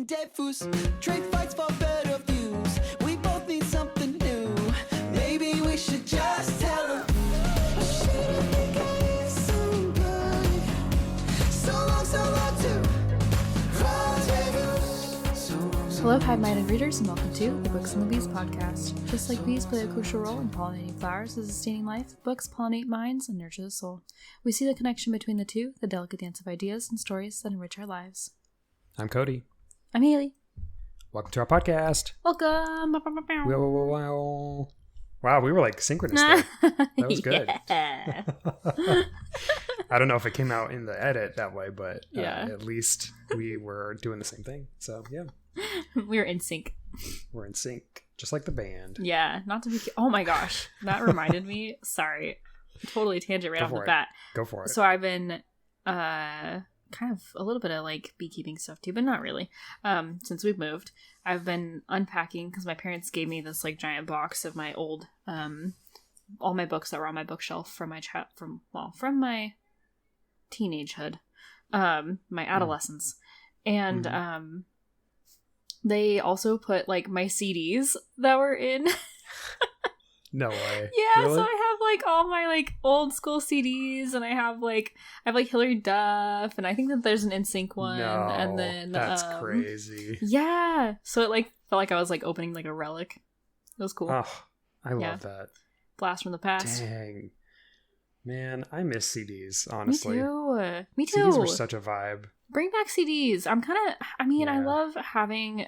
being diffuse. Trade fights for better views. We both need something new. Maybe we should just tell them. I shouldn't think I is so good. So long to rendezvous. Hello, high-minded readers, and welcome to the Books and the Bees podcast. Just like bees play a crucial role in pollinating flowers and sustaining life, books pollinate minds and nurture the soul. We see the connection between the two, the delicate dance of ideas and stories that enrich our lives. I'm Cody. I'm Hailey. Welcome to our podcast. Welcome. Wow, we were like synchronous there. That was good. Yeah. I don't know if it came out in the edit that way, but Yeah. at least we were doing the same thing. So, yeah. We're in sync. We're in sync, just like the band. Yeah, not to be... Oh my gosh, that reminded me. Sorry. Totally tangent right off the bat. Go for it. So I've been... kind of a little bit of like beekeeping stuff too, but not really. Since we've moved, I've been unpacking because my parents gave me this like giant box of my old all my books that were on my bookshelf from my from my teenagehood, my adolescence, and they also put like my CDs that were in. No way. Yeah, Really? so I have like all my like old school CDs, and I have like Hilary Duff, and I think that there's an NSYNC one, No, and then that's crazy. Yeah, so it like felt like I was like opening like a relic. It was cool. Oh, I love that. Blast from the past. Dang, man, I miss CDs. Honestly, Me too. CDs were such a vibe. Bring back CDs. I'm kind of. I mean, I Yeah. love having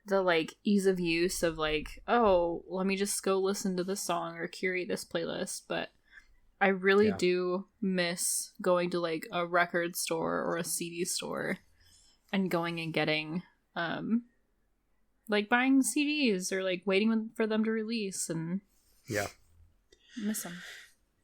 the like ease of use of like, oh, let me just go listen to this song or curate this playlist, but I really do miss going to like a record store or a CD store and going and getting like buying CDs or like waiting for them to release, and miss them.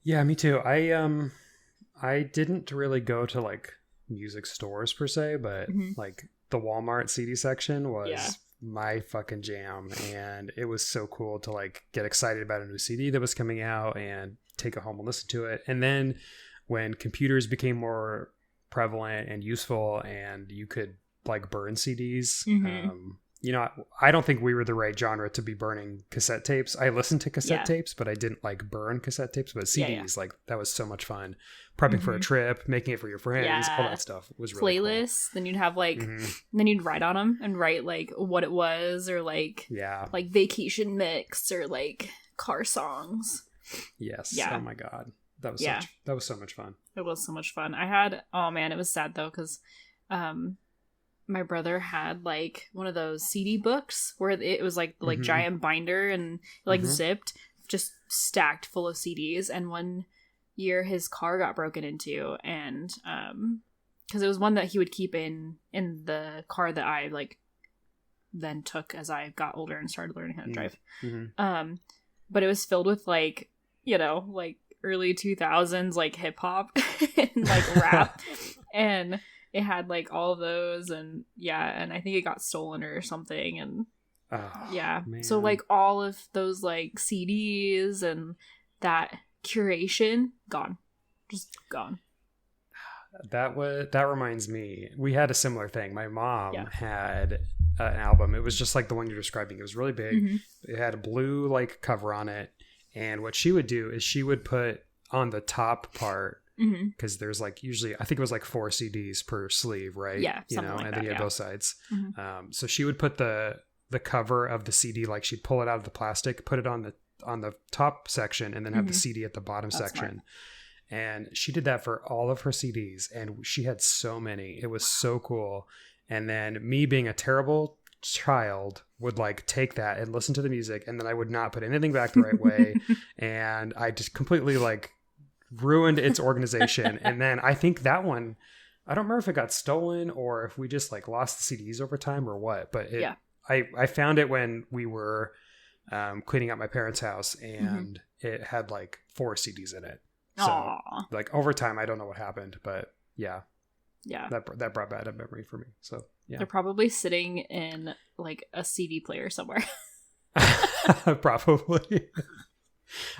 Yeah, me too. I didn't really go to like music stores per se, but like the Walmart CD section was my fucking jam, and it was so cool to like get excited about a new CD that was coming out and take it home and listen to it. And then when computers became more prevalent and useful and you could like burn CDs, you know, I don't think we were the right genre to be burning cassette tapes. I listened to cassette tapes, but I didn't like burn cassette tapes. But CDs, like that was so much fun. Prepping for a trip, making it for your friends, all that stuff was really playlists. Cool. Then you'd have like, then you'd write on them and write like what it was, or like like vacation mix, or like car songs. Yes. Yeah. Oh my god, that was that was so much fun. It was so much fun. I had it was sad though because my brother had like one of those CD books where it was like the giant binder and like zipped, just stacked full of CDs. And one year his car got broken into, and because it was one that he would keep in the car that I like then took as I got older and started learning how to drive. But it was filled with like, you know, like early 2000s like hip hop and like rap, and it had like all of those, and and I think it got stolen or something, and man. So like all of those like CDs and that curation just gone. That reminds me, we had a similar thing. My mom had an album. It was just like the one you're describing. It was really big. It had a blue like cover on it, and what she would do is she would put on the top part, because there's like usually I think it was like 4 CDs per sleeve, right? Yeah, you know, like and that, then you had both sides. So she would put the cover of the CD, like she'd pull it out of the plastic, put it on the top section, and then have the CD at the bottom section. Smart. And she did that for all of her CDs, and she had so many. It was so cool. And then me being a terrible child would like take that and listen to the music, and then I would not put anything back the right way, and I just completely like ruined its organization. And then I think that one, I don't remember if it got stolen or if we just like lost the CDs over time or what, but I found it when we were cleaning out my parents' house, and it had like 4 CDs in it. So like over time, I don't know what happened, but that brought back a memory for me. So they're probably sitting in like a CD player somewhere. Probably.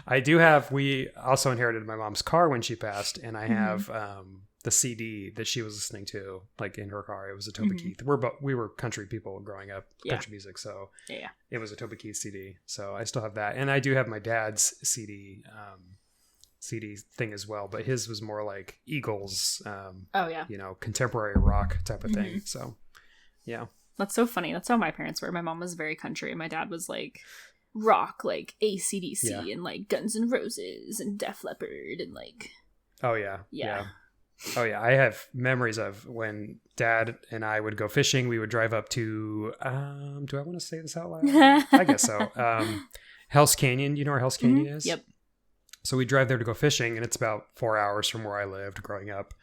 I do have, we also inherited my mom's car when she passed, and I have the CD that she was listening to, like in her car. It was a Toby Keith. We were country people growing up, country music, so it was a Toby Keith CD. So I still have that, and I do have my dad's CD thing as well, but his was more like Eagles. Contemporary rock type of thing. So yeah, that's so funny. That's how my parents were. My mom was very country, and my dad was like rock, like AC/DC and like Guns N' Roses and Def Leppard and like. Oh yeah. Oh yeah, I have memories of when Dad and I would go fishing. We would drive up to do I want to say this out loud? I guess so. Hell's Canyon. You know where Hell's Canyon is? Yep. So we drive there to go fishing, and it's about 4 hours from where I lived growing up.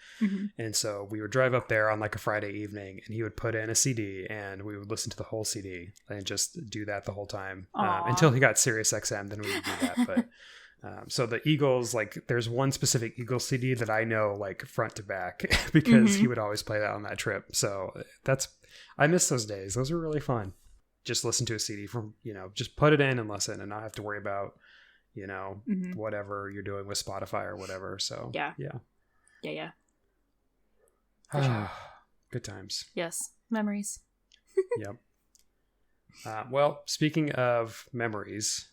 And so we would drive up there on like a Friday evening, and he would put in a CD, and we would listen to the whole CD and just do that the whole time until he got Sirius XM. Then we would do that. But so the Eagles, like there's one specific Eagles CD that I know like front to back because he would always play that on that trip. So I miss those days. Those were really fun. Just listen to a CD from, just put it in and listen and not have to worry about, whatever you're doing with Spotify or whatever. So yeah. Sure. Good times. Yes. Memories. Yep. Well, speaking of memories,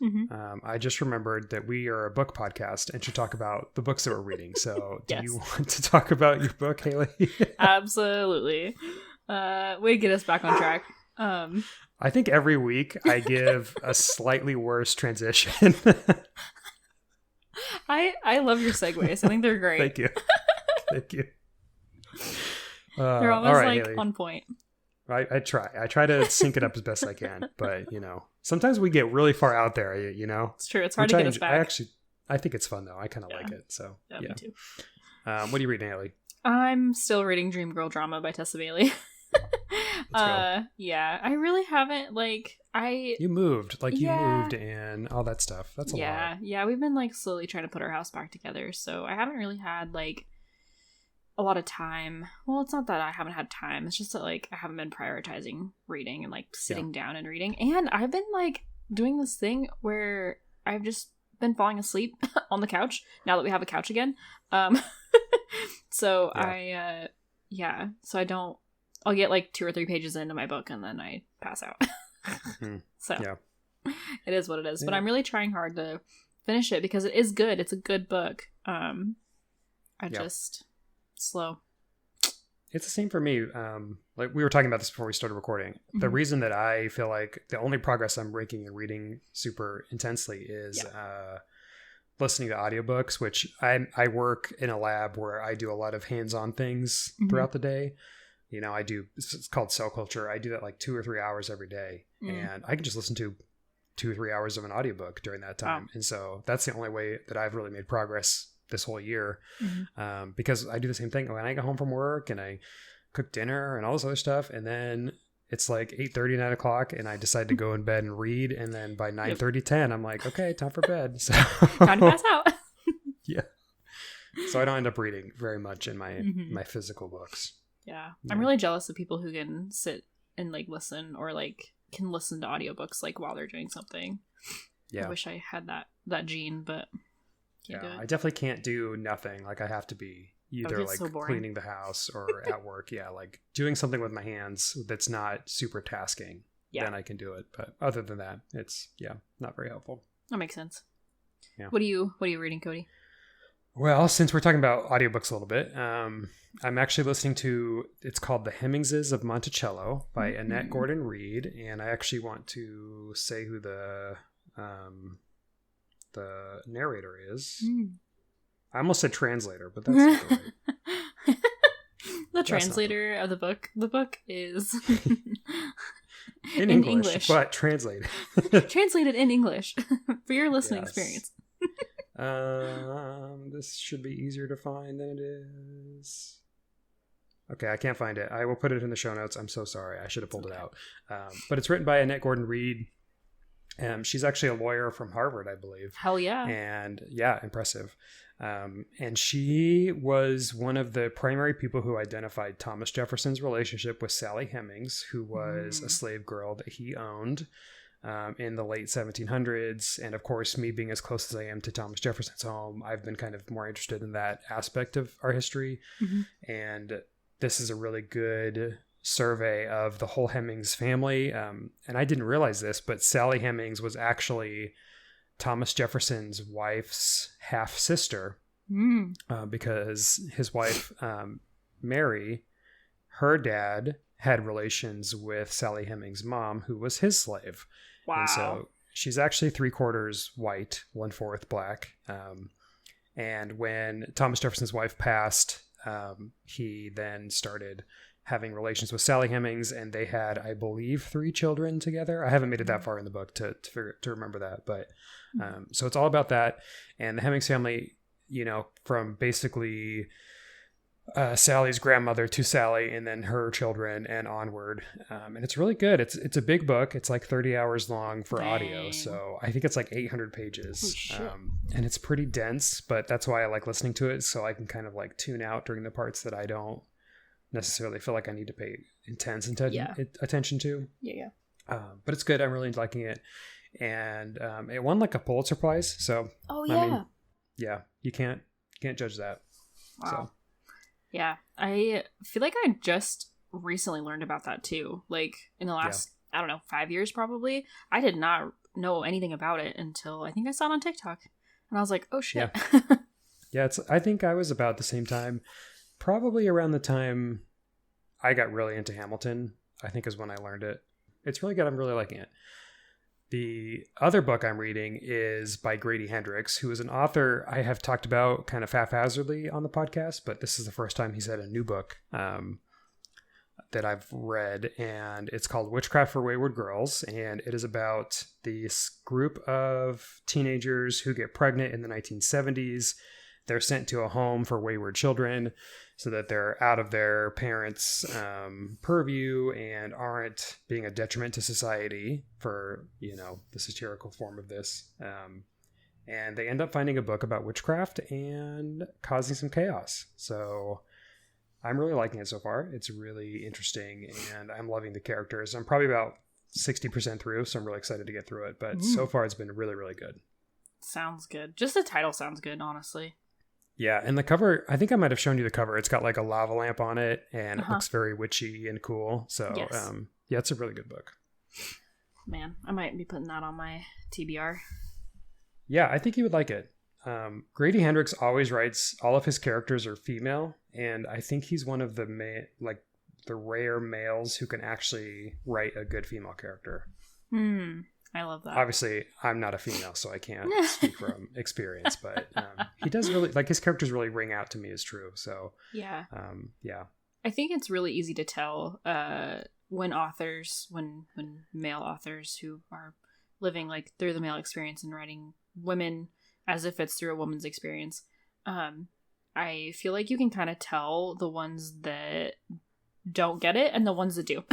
I just remembered that we are a book podcast and should talk about the books that we're reading. So do you want to talk about your book, Hailey? Absolutely. Way to get us back on track. I think every week I give a slightly worse transition. I love your segues. I think they're great. Thank you. Thank you. They're always like Hailey. On point. I try to sync it up as best I can, but sometimes we get really far out there. It's true. It's hard to get us back. I think it's fun though. I kind of like it. So yeah, me too. What are you reading, Hailey? I'm still reading Dream Girl Drama by Tessa Bailey. Yeah, I really haven't you moved and all that stuff. That's a lot. Yeah, we've been slowly trying to put our house back together, so I haven't really had a lot of time. Well, it's not that I haven't had time, it's just that I haven't been prioritizing reading and sitting down and reading. And I've been doing this thing where I've just been falling asleep on the couch now that we have a couch again. So I'll get 2 or 3 pages into my book and then I pass out. So it is what it is. But I'm really trying hard to finish it because it is good. It's a good book. Just slow. It's the same for me. We were talking about this before we started recording. The reason that I feel like the only progress I'm making in reading super intensely is listening to audiobooks, which I work in a lab where I do a lot of hands-on things throughout the day. It's called cell culture. I do that 2 or 3 hours every day, and I can just listen to 2 or 3 hours of an audiobook during that time. And so that's the only way that I've really made progress this whole year, because I do the same thing when I get home from work and I cook dinner and all this other stuff, and then it's 8:30, 9 o'clock, and I decide to go in bed and read, and then by 9:30, 10, I'm like, okay, time for bed. So time to pass out. Yeah. So I don't end up reading very much in my physical books. Yeah. I'm really jealous of people who can sit and listen or can listen to audiobooks while they're doing something. Yeah. I wish I had that gene, but can't do it. I definitely can't do nothing. I have to be either so cleaning the house or at work. Yeah. Doing something with my hands that's not super tasking. Yeah. Then I can do it. But other than that, it's not very helpful. That makes sense. Yeah. What are you reading, Cody? Well, since we're talking about audiobooks a little bit, I'm actually listening to, it's called The Hemingses of Monticello by Annette Gordon Reed. And I actually want to say who the narrator is. I almost said translator, but that's not right. The translator of the book. The book is in English, but translated. Translated in English for your listening experience. This should be easier to find than it is. Okay, I can't find it. I will put it in the show notes. I'm so sorry. I should have pulled it out. But it's written by Annette Gordon Reed. She's actually a lawyer from Harvard, I believe. Hell yeah. And impressive. And she was one of the primary people who identified Thomas Jefferson's relationship with Sally Hemings, who was a slave girl that he owned. in the late 1700s. And of course, me being as close as I am to Thomas Jefferson's home, I've been kind of more interested in that aspect of our history. And this is a really good survey of the whole Hemings family. And I didn't realize this, but Sally Hemings was actually Thomas Jefferson's wife's half sister, because his wife, Mary, her dad had relations with Sally Hemings' mom, who was his slave. Wow. And so she's actually 3/4 white, 1/4 black. And when Thomas Jefferson's wife passed, he then started having relations with Sally Hemings, and they had, I believe, 3 children together. I haven't made it that far in the book to remember that, but so it's all about that. And the Hemings family, you know, from basically Sally's grandmother to Sally, and then her children and onward. And it's really good. It's a big book. It's like 30 hours long for audio. So I think it's like 800 pages. And it's pretty dense, but that's why I like listening to it. So I can kind of like tune out during the parts that I don't necessarily feel like I need to pay intense attention to. But it's good. I'm really liking it. And it won like a Pulitzer Prize. So I mean, you can't judge that. Wow. So. Yeah, I feel like I just recently learned about that tue. Like in the last, I don't know, 5 years probably. I did not know anything about it until I think I saw it on TikTok. And I was like, oh shit. Yeah, I think I was about the same time, probably around the time I got really into Hamilton, I think is when I learned it. It's really good. I'm really liking it. The other book I'm reading is by Grady Hendrix, who is an author I have talked about kind of haphazardly on the podcast, but this is the first time he's had a new book that I've read, and it's called Witchcraft for Wayward Girls, and it is about this group of teenagers who get pregnant in the 1970s. They're sent to a home for wayward children so that they're out of their parents' purview and aren't being a detriment to society, for, you know, the satirical form of this. And they end up finding a book about witchcraft and causing some chaos. So I'm really liking it so far. It's really interesting, and I'm loving the characters. I'm probably about 60% through, so I'm really excited to get through it. But so far, it's been really, really good. Sounds good. Just the title sounds good, honestly. Yeah, and the cover, I think I might have shown you the cover. It's got like a lava lamp on it, and it looks very witchy and cool. So, yeah, it's a really good book. Man, I might be putting that on my TBR. Yeah, I think you would like it. Grady Hendrix always writes, all of his characters are female, and I think he's one of the the rare males who can actually write a good female character. I love that. Obviously, I'm not a female, so I can't speak from experience, but he does really, like, his characters really ring out to me as true. So, yeah. Yeah. I think it's really easy to tell when male authors who are living like through the male experience and writing women as if it's through a woman's experience. I feel like you can kind of tell the ones that don't get it and the ones that do.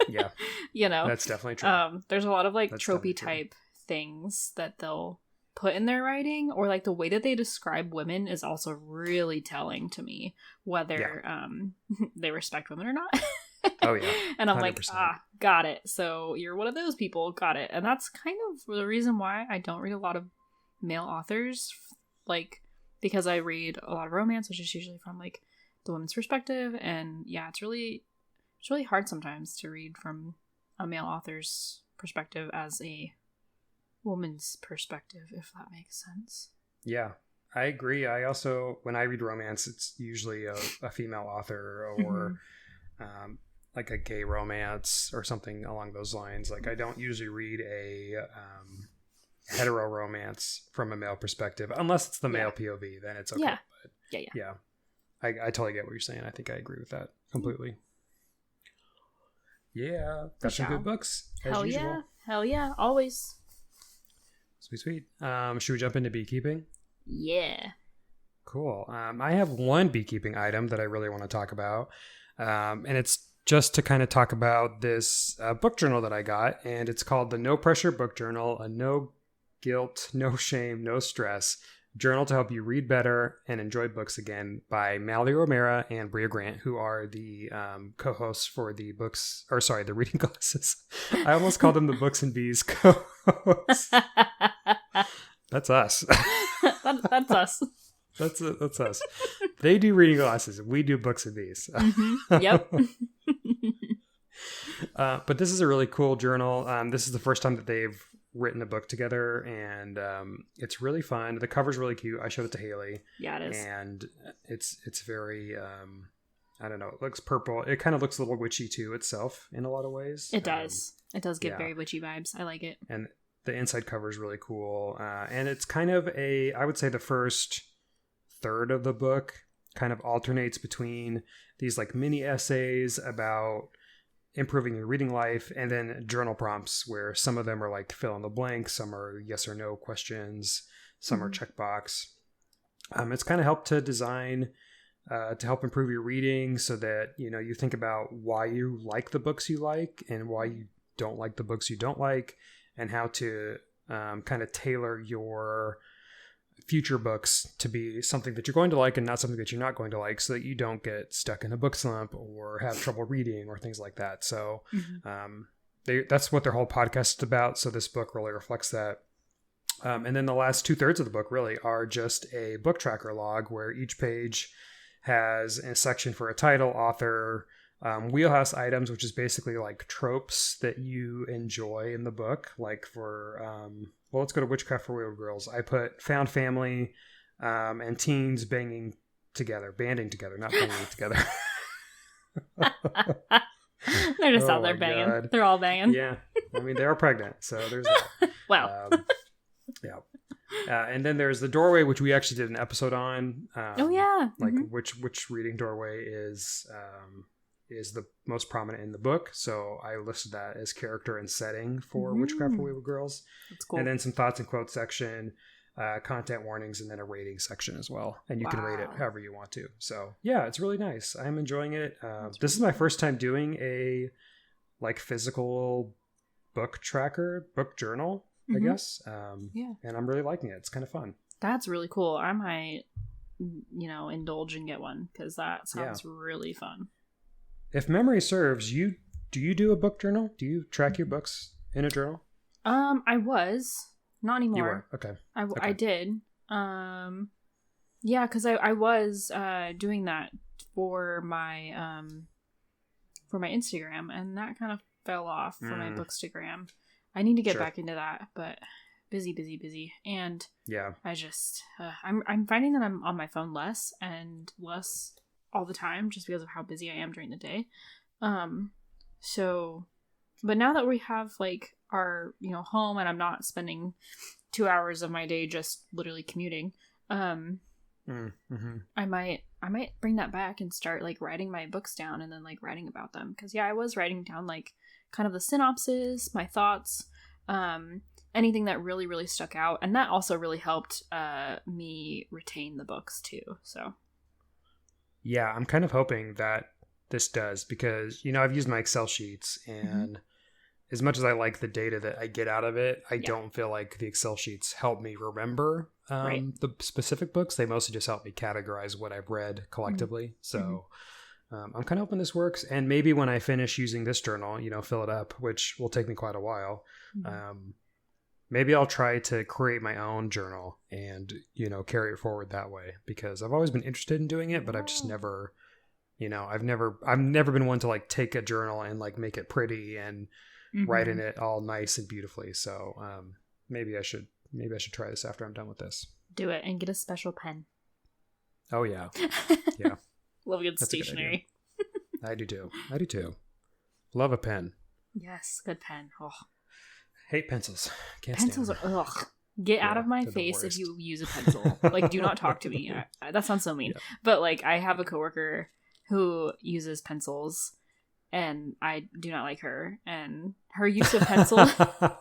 Yeah. You know, that's definitely true. There's a lot of like tropey type things that they'll put in their writing, or like the way that they describe women is also really telling to me whether they respect women or not. Oh yeah. And I'm 100%. like, got it. So you're one of those people, got it. And that's kind of the reason why I don't read a lot of male authors, like, because I read a lot of romance, which is usually from like the woman's perspective, and yeah, it's really hard sometimes to read from a male author's perspective as a woman's perspective, if that makes sense. Yeah, I agree. I also, when I read romance, it's usually a female author or like a gay romance or something along those lines. Like, I don't usually read a hetero romance from a male perspective, unless it's the male POV, then it's okay. Yeah. But yeah. I totally get what you're saying. I think I agree with that completely. Yeah, got some good books as usual. Hell yeah, always. Sweet. Should we jump into beekeeping? Yeah. Cool. I have one beekeeping item that I really want to talk about, and it's just to kind of talk about this book journal that I got, and it's called the No Pressure Book Journal, a no guilt, no shame, no stress Journal to Help You Read Better and Enjoy Books Again by Mallory O'Mara and Brea Grant, who are the co-hosts for the the reading glasses. I almost called them the Books and Bees co-hosts. That's us. That's us. That's us. They do reading glasses. We do Books and Bees. Yep. But this is a really cool journal. This is the first time that they've written a book together, and it's really fun. The cover's really cute. I showed it to Hailey. Yeah, it is. And it's very I don't know, it looks purple. It kind of looks a little witchy too itself in a lot of ways. It does. It does give very witchy vibes. I like it. And the inside cover is really cool. And it's kind of I would say the first third of the book kind of alternates between these like mini essays about improving your reading life and then journal prompts where some of them are like fill in the blank, some are yes or no questions, some are checkbox. It's kind of helped to design to help improve your reading so that, you know, you think about why you like the books you like and why you don't like the books you don't like, and how to kind of tailor your future books to be something that you're going to like and not something that you're not going to like, so that you don't get stuck in a book slump or have trouble reading or things like that. So that's what their whole podcast is about. So this book really reflects that. And then the last 2/3 of the book really are just a book tracker log where each page has a section for a title, author, wheelhouse items, which is basically like tropes that you enjoy in the book. Like for, well, let's go to Witchcraft for Wayward Girls. I put found family and teens banding together, not banging together. They're just out there banging. God. They're all banging. Yeah. I mean, they are pregnant, so there's that. Wow. Yeah. And then there's the doorway, which we actually did an episode on. Oh yeah. Like which reading doorway is the most prominent in the book. So I listed that as character and setting for Witchcraft for Wayward Girls. That's cool. And then some thoughts and quotes section, content warnings, and then a rating section as well. And you can rate it however you want to. So yeah, it's really nice. I'm enjoying it. This is my first time doing a like physical book journal, I guess. Yeah. And I'm really liking it. It's kind of fun. That's really cool. I might, indulge and get one because that sounds really fun. If memory serves, do you do a book journal? Do you track your books in a journal? I was. Not anymore. You were? Okay. I did. Yeah, because I was doing that for my Instagram, and that kind of fell off for my Bookstagram. I need to get back into that, but busy. And yeah, I just I'm finding that I'm on my phone less and less all the time just because of how busy I am during the day. So, but now that we have like our, home and I'm not spending 2 hours of my day just literally commuting, I might bring that back and start like writing my books down and then like writing about them. Cause I was writing down like kind of the synopsis, my thoughts, anything that really, really stuck out. And that also really helped me retain the books too. So yeah, I'm kind of hoping that this does, because, I've used my Excel sheets, and as much as I like the data that I get out of it, I don't feel like the Excel sheets help me remember the specific books. They mostly just help me categorize what I've read collectively. So I'm kind of hoping this works. And maybe when I finish using this journal, fill it up, which will take me quite a while. Maybe I'll try to create my own journal and, carry it forward that way, because I've always been interested in doing it, but I've just never, I've never been one to like take a journal and like make it pretty and write in it all nice and beautifully. So maybe I should try this after I'm done with this. Do it and get a special pen. Oh yeah. Yeah. Love a good stationery. I do too. Love a pen. Yes. Good pen. Oh. Hate pencils. Pencils are ugh. Get out of my face if you use a pencil. Like, do not talk to me. That sounds so mean. Yeah. But like, I have a coworker who uses pencils, and I do not like her. And her use of pencil. That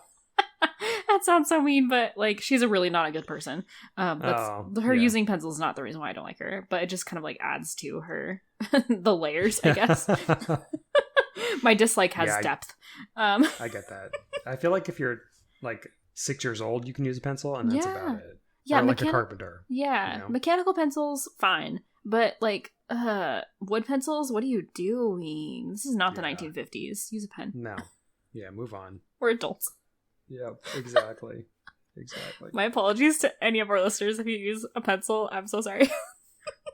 sounds so mean, but like, she's really not a good person. Using pencils is not the reason why I don't like her, but it just kind of like adds to her the layers, I guess. My dislike has depth. I get that. I feel like if you're like 6 years old, you can use a pencil, and that's about it. Yeah, or like a carpenter. Yeah, you know? mechanical pencils, fine. But like, wood pencils, what are you doing? This is not the 1950s. Use a pen. No. Yeah, move on. We're adults. Yeah, exactly. Exactly. My apologies to any of our listeners if you use a pencil. I'm so sorry.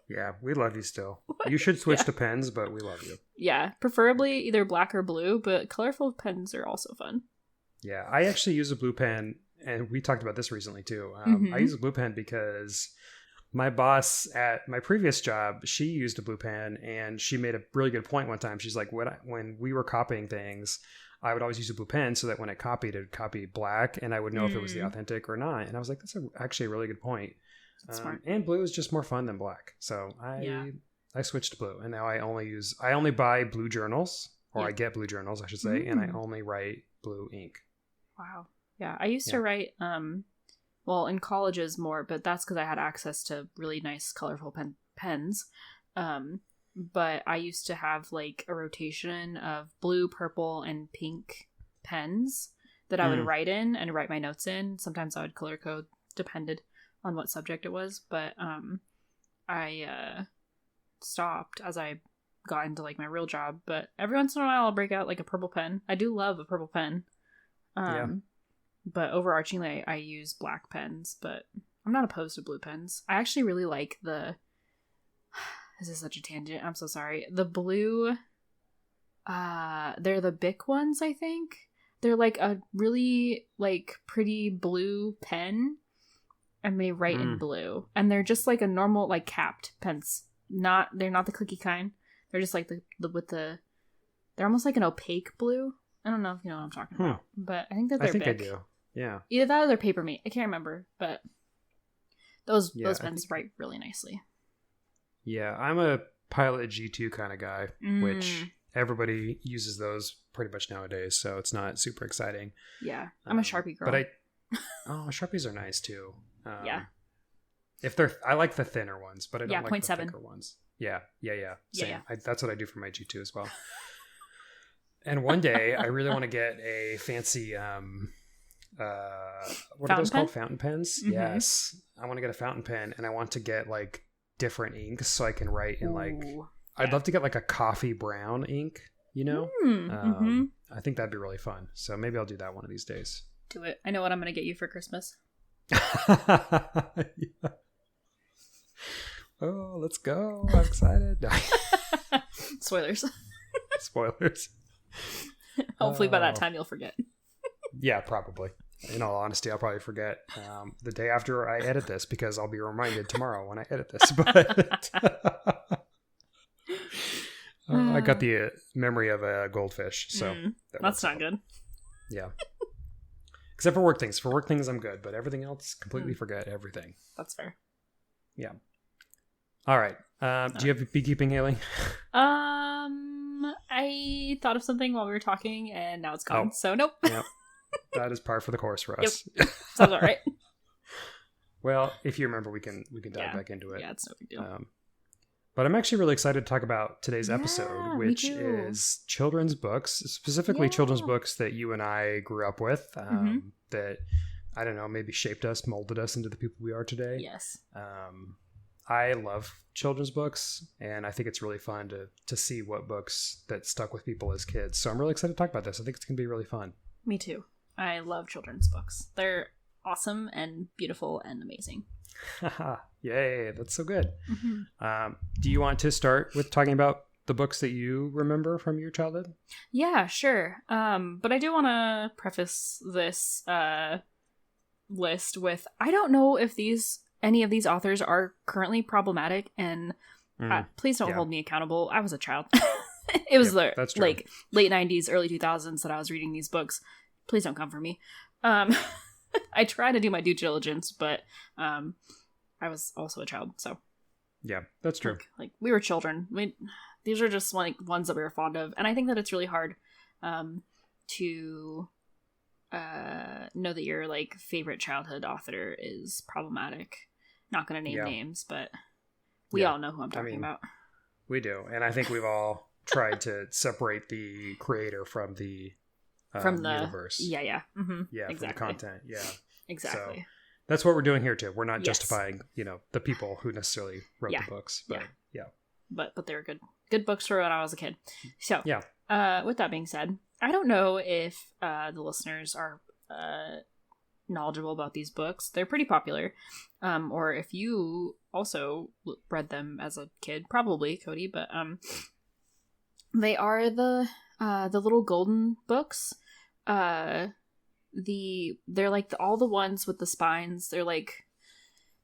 Yeah, we love you still. You should switch to pens, but we love you. Yeah, preferably either black or blue, but colorful pens are also fun. Yeah, I actually use a blue pen, and we talked about this recently too. I use a blue pen because my boss at my previous job, she used a blue pen, and she made a really good point one time. She's like, when we were copying things, I would always use a blue pen so that when it would copy black, and I would know if it was the authentic or not. And I was like, that's actually a really good point. Smart. And blue is just more fun than black. So I switched to blue, and now I only buy blue journals, or I get blue journals, I should say, and I only write blue ink. Wow. Yeah, I used to write, well, in colleges more, but that's because I had access to really nice, colorful pens. But I used to have like a rotation of blue, purple, and pink pens that I would write in and write my notes in. Sometimes I would color code, depended on what subject it was. But I stopped as I got into like my real job. But every once in a while I'll break out like a purple pen. I do love a purple pen. But overarchingly I use black pens, but I'm not opposed to blue pens. I actually really like this is such a tangent, I'm so sorry. The blue, they're the Bic ones, I think. They're like a really like pretty blue pen, and they write in blue. And they're just like a normal like capped pens. They're not the clicky kind. They're just like they're almost like an opaque blue. I don't know if you know what I'm talking about, but I think that they're Bic. I do. Yeah. Either that or they're paper mate. I can't remember, but those pens write really nicely. Yeah, I'm a Pilot G2 kind of guy, which everybody uses those pretty much nowadays, so it's not super exciting. Yeah, I'm a Sharpie girl. But Sharpies are nice too. Yeah. I like the thinner ones, but I don't like the 0.7 thicker ones. Yeah. Same. Yeah. That's what I do for my G2 as well. And one day, I really want to get a fancy, what are those called? Fountain pens? Mm-hmm. Yes. I want to get a fountain pen, and I want to get like different inks so I can write in like, I'd love to get like a coffee brown ink, you know? I think that'd be really fun. So maybe I'll do that one of these days. Do it. I know what I'm going to get you for Christmas. Yeah. Oh, let's go. I'm excited. Spoilers. Spoilers. Hopefully by that time you'll forget. Yeah, probably. In all honesty, I'll probably forget the day after I edit this, because I'll be reminded tomorrow when I edit this. But I got the memory of a goldfish, so that's not good. Yeah. Except for work things. For work things, I'm good, but everything else, completely forget everything. That's fair. Yeah. All right. Do you have beekeeping, Hailey? I thought of something while we were talking, and now it's gone. So nope. Yep. That is par for the course for us. Yep. Sounds all right. Well, if you remember, we can dive back into it. Yeah, it's no big deal. But I'm actually really excited to talk about today's episode, which is children's books, specifically children's books that you and I grew up with, that, I don't know, maybe shaped us, molded us into the people we are today. Yes. I love children's books, and I think it's really fun to see what books that stuck with people as kids. So I'm really excited to talk about this. I think it's going to be really fun. Me too. I love children's books. They're awesome and beautiful and amazing. Yay, that's so good. Do you want to start with talking about the books that you remember from your childhood? Yeah, sure. But I do want to preface this list with, I don't know if any of these authors are currently problematic, and please don't hold me accountable. I was a child. It was like late 90s, early 2000s that I was reading these books. Please don't come for me. I try to do my due diligence, but I was also a child, so. Yeah, that's true. Like we were children. These are just like ones that we were fond of. And I think that it's really hard to know that your like favorite childhood author is problematic. Not going to name names, but we all know who I'm talking about. We do. And I think we've all tried to separate the creator from the universe. Yeah. Mm-hmm. Yeah, exactly. From the content. Yeah. Exactly. So, That's what we're doing here too. We're not Yes. justifying, the people who necessarily wrote the books, but yeah. But they were good books for when I was a kid. So Yeah. with that being said, I don't know if the listeners are knowledgeable about these books. They're pretty popular. Or if you also read them as a kid, probably Cody, but they are the little golden books. They're like all the ones with the spines. They're like,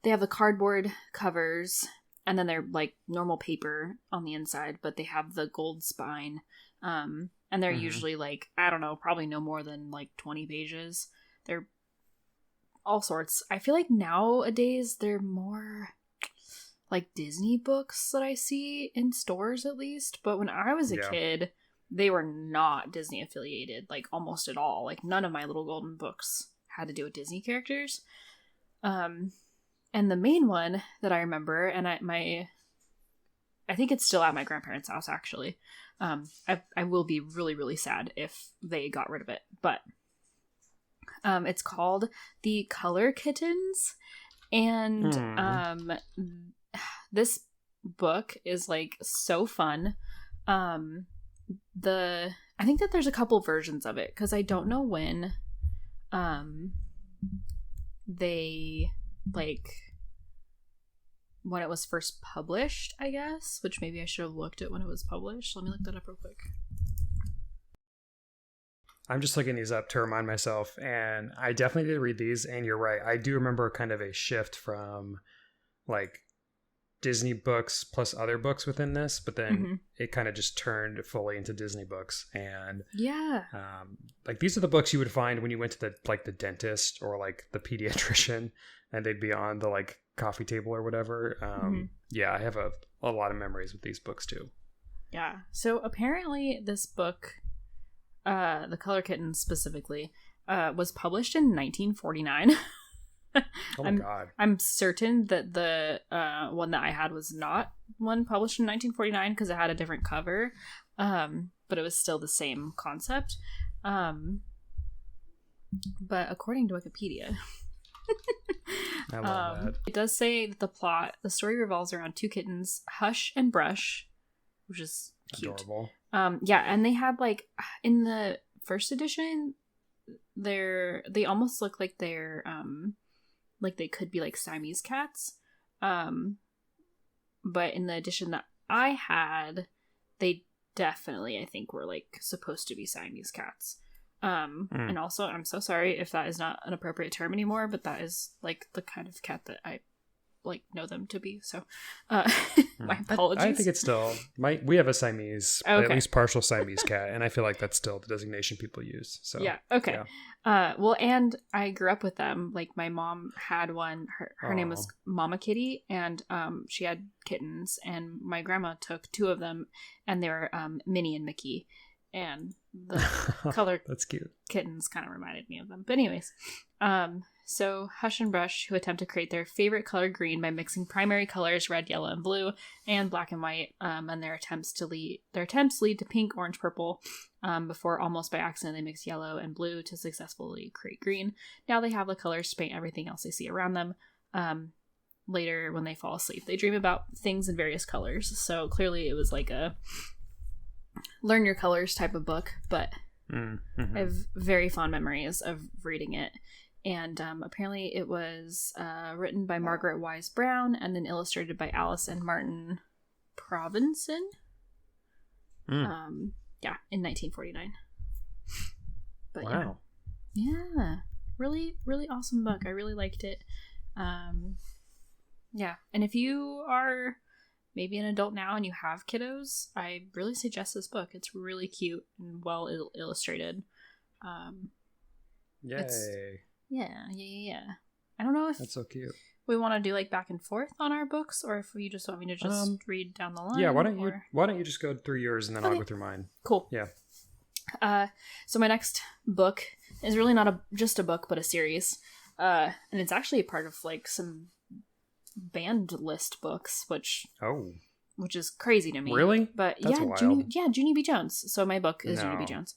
they have the cardboard covers, and then they're like normal paper on the inside, but they have the gold spine. And they're usually like, I don't know, probably no more than like 20 pages. They're all sorts. I feel like nowadays they're more like Disney books that I see in stores, at least. But when I was a kid, they were not Disney affiliated, like almost at all. Like none of my little golden books had to do with Disney characters. And the main one that I remember, and I think it's still at my grandparents' house, actually. I will be really, really sad if they got rid of it. But it's called The Color Kittens. And this book is like so fun. I think that there's a couple versions of it, because I don't know when they when it was first published, I guess, which maybe I should have looked at when it was published. Let me look that up real quick. I'm just looking these up to remind myself, and I definitely did read these, and you're right. I do remember kind of a shift from like Disney books plus other books within this, but then it kind of just turned fully into Disney books. And like these are the books you would find when you went to the dentist or like the pediatrician, and they'd be on the like coffee table or whatever. I have a lot of memories with these books too. Yeah. So apparently this book, The Color Kittens specifically, was published in 1949. Oh my God. I'm certain that the one that I had was not one published in 1949, because it had a different cover, but it was still the same concept. But according to Wikipedia, I love that. it does say that the story revolves around two kittens, Hush and Brush, which is cute. Adorable. And they had like in the first edition, they almost look like they're like they could be like Siamese cats. But in the edition that I had, they definitely, I think, were like supposed to be Siamese cats. And also, I'm so sorry if that is not an appropriate term anymore, but that is like the kind of cat that I like know them to be. So my apologies. I think it's still we have a Siamese, okay. at least partial Siamese cat, and I feel like that's still the designation people use. So yeah, okay. Yeah. Well, and I grew up with them. Like my mom had one. Her name was Mama Kitty, and she had kittens, and my grandma took two of them, and they were Minnie and Mickey. And the color that's cute. Kittens kind of reminded me of them. But anyways, so Hush and Brush, who attempt to create their favorite color green by mixing primary colors red, yellow, and blue, and black and white, and their attempts lead to pink, orange, purple, before almost by accident they mix yellow and blue to successfully create green. Now they have the colors to paint everything else they see around them. Later, when they fall asleep, they dream about things in various colors. So clearly, it was like a learn your colors type of book, but I have very fond memories of reading it. And apparently it was written by Margaret Wise Brown and then illustrated by Alice and Martin Provenson. In 1949. But wow. Yeah, really, really awesome book. I really liked it. And if you are maybe an adult now and you have kiddos, I really suggest this book. It's really cute and well illustrated. Yay. Yeah. I don't know if that's so cute. We want to do like back and forth on our books, or if you just want me to just read down the line. Yeah, why don't you just go through yours and then I'll go through mine. Cool. Yeah. So my next book is really not just a book, but a series. And it's actually a part of like some banned list books, which is crazy to me. Really? But that's wild. Junie B Jones. So my book is Junie B Jones.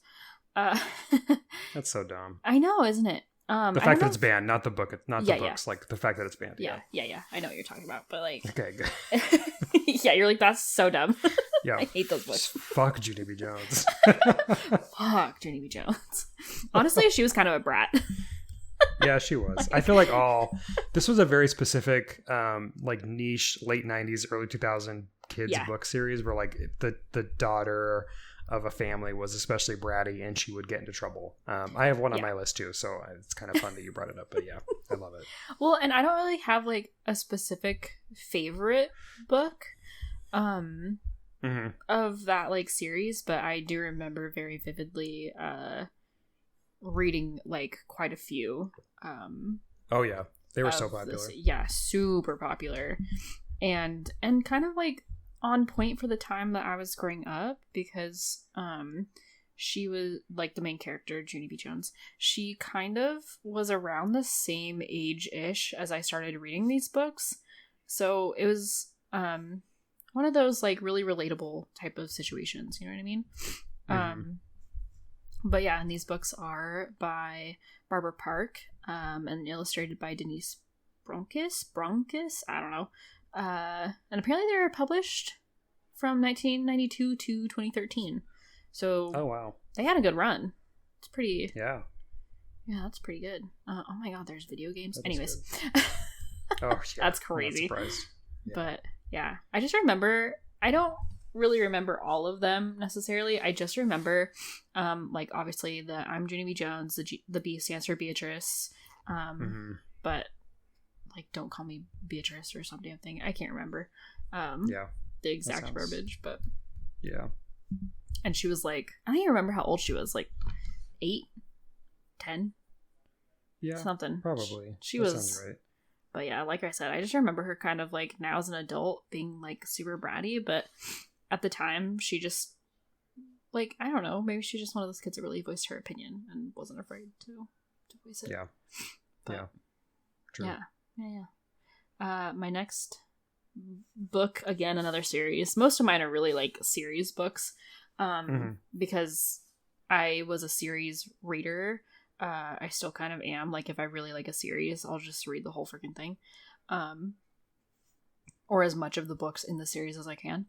That's so dumb. I know, isn't it? The I fact don't that know it's banned, not the book, not the books, like the fact that it's banned. yeah. I know what you're talking about, but like, Okay, good. yeah, you're like, that's so dumb. Yeah. I hate those books. Fuck Junie B Jones. Fuck Junie B Jones. Honestly, she was kind of a brat. Yeah, she was. I feel like this was a very specific, like niche late 90s, early 2000 kids book series where like the daughter of a family was especially bratty and she would get into trouble. I have one on my list too, so it's kind of fun that you brought it up, but yeah, I love it. Well, and I don't really have like a specific favorite book of that like series, but I do remember very vividly reading like quite a few. Oh yeah, they were so popular. Super popular, and kind of like on point for the time that I was growing up, because she was like the main character, Junie B Jones. She kind of was around the same age-ish as I started reading these books, so it was one of those like really relatable type of situations, you know what I mean? But yeah, and these books are by Barbara Park, and illustrated by Denise Bronkis, I don't know. And apparently they were published from 1992 to 2013. So oh wow, they had a good run. It's pretty. Yeah, that's pretty good. Oh my god, there's video games. That Anyways, oh yeah, that's crazy. I'm not surprised. Yeah. But yeah, I just remember. I don't really remember all of them necessarily. I just remember, like obviously the I'm Junie B Jones. The B stands for Beatrice. But like, don't call me Beatrice or some damn thing. I can't remember. The exact verbiage, but yeah. And she was like, I don't even remember how old she was. Like 8, 10, something. Probably. She that was. Sounds right. But yeah, like I said, I just remember her kind of like now as an adult being like super bratty, but at the time she just like, I don't know, maybe she's just one of those kids that really voiced her opinion and wasn't afraid to voice it. Yeah. But, yeah. True. Yeah. My next book, again, another series. Most of mine are really like series books, because I was a series reader. I still kind of am. Like, if I really like a series, I'll just read the whole freaking thing, or as much of the books in the series as I can.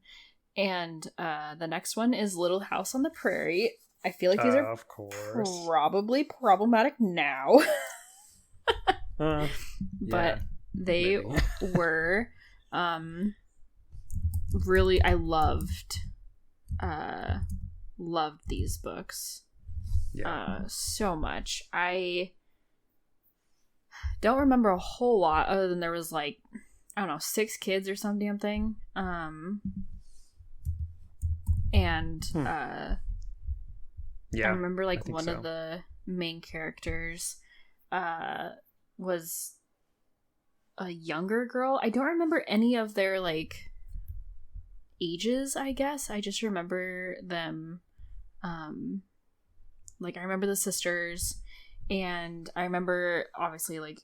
And the next one is Little House on the Prairie. I feel like these are of course probably problematic now. But they were really, I loved these books so much. I don't remember a whole lot other than there was like, I don't know, 6 kids or some damn thing. I remember like one of the main characters was a younger girl. I don't remember any of their like ages, I guess. I just remember them, like I remember the sisters, and I remember obviously like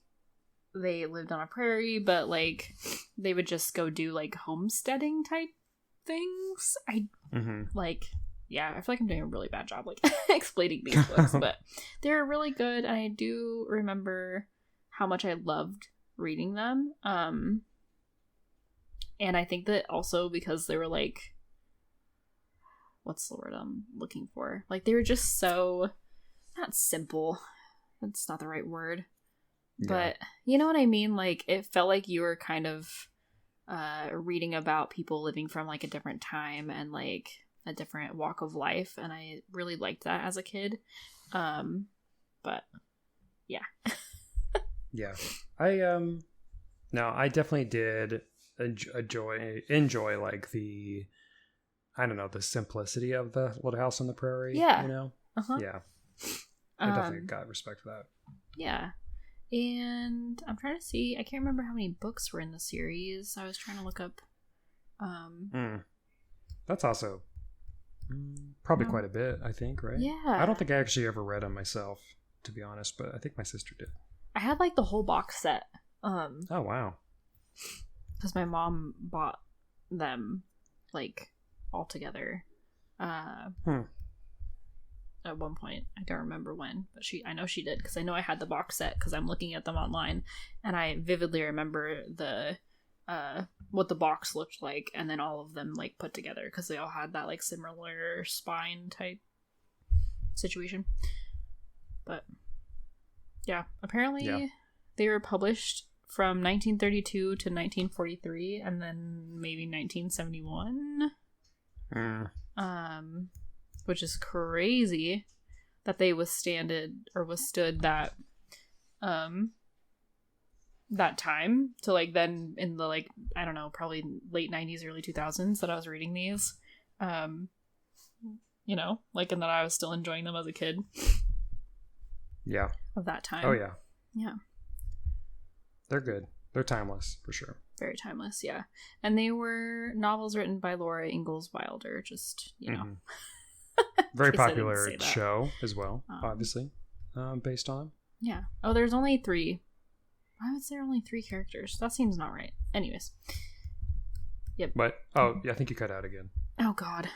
they lived on a prairie, but like they would just go do like homesteading type things. I feel like I'm doing a really bad job like explaining these books, but they're really good, and I do remember how much I loved reading them. And I think that also because they were like, what's the word I'm looking for? Like, they were just so, not simple, that's not the right word, but you know what I mean? Like, it felt like you were kind of reading about people living from like a different time and like a different walk of life, and I really liked that as a kid. But yeah. Yeah. I definitely did enjoy like the, I don't know, the simplicity of the Little House on the Prairie. Yeah. You know? Yeah. I definitely got respect for that. Yeah. And I'm trying to see, I can't remember how many books were in the series. I was trying to look up. That's also probably quite a bit, I think, right? Yeah. I don't think I actually ever read them myself, to be honest, but I think my sister did. I had like the whole box set. Oh, wow. Because my mom bought them like all together. at one point. I don't remember when, but I know she did, because I know I had the box set because I'm looking at them online, and I vividly remember the what the box looked like, and then all of them like put together, because they all had that like similar spine type situation. But yeah, apparently they were published from 1932 to 1943, and then maybe 1971. Which is crazy that they withstood that that time to like then in the like, I don't know, probably late 90s, early 2000s that I was reading these. You know, like, and that I was still enjoying them as a kid. Yeah. Of that time. Oh yeah. Yeah. They're good. They're timeless for sure. Very timeless, yeah. And they were novels written by Laura Ingalls Wilder, just, you know. Very popular show as well, obviously, based on. Yeah. Oh, there's only 3. Why was there only 3 characters? That seems not right. Anyways. Yep. But, oh, yeah, I think you cut out again. Oh, God.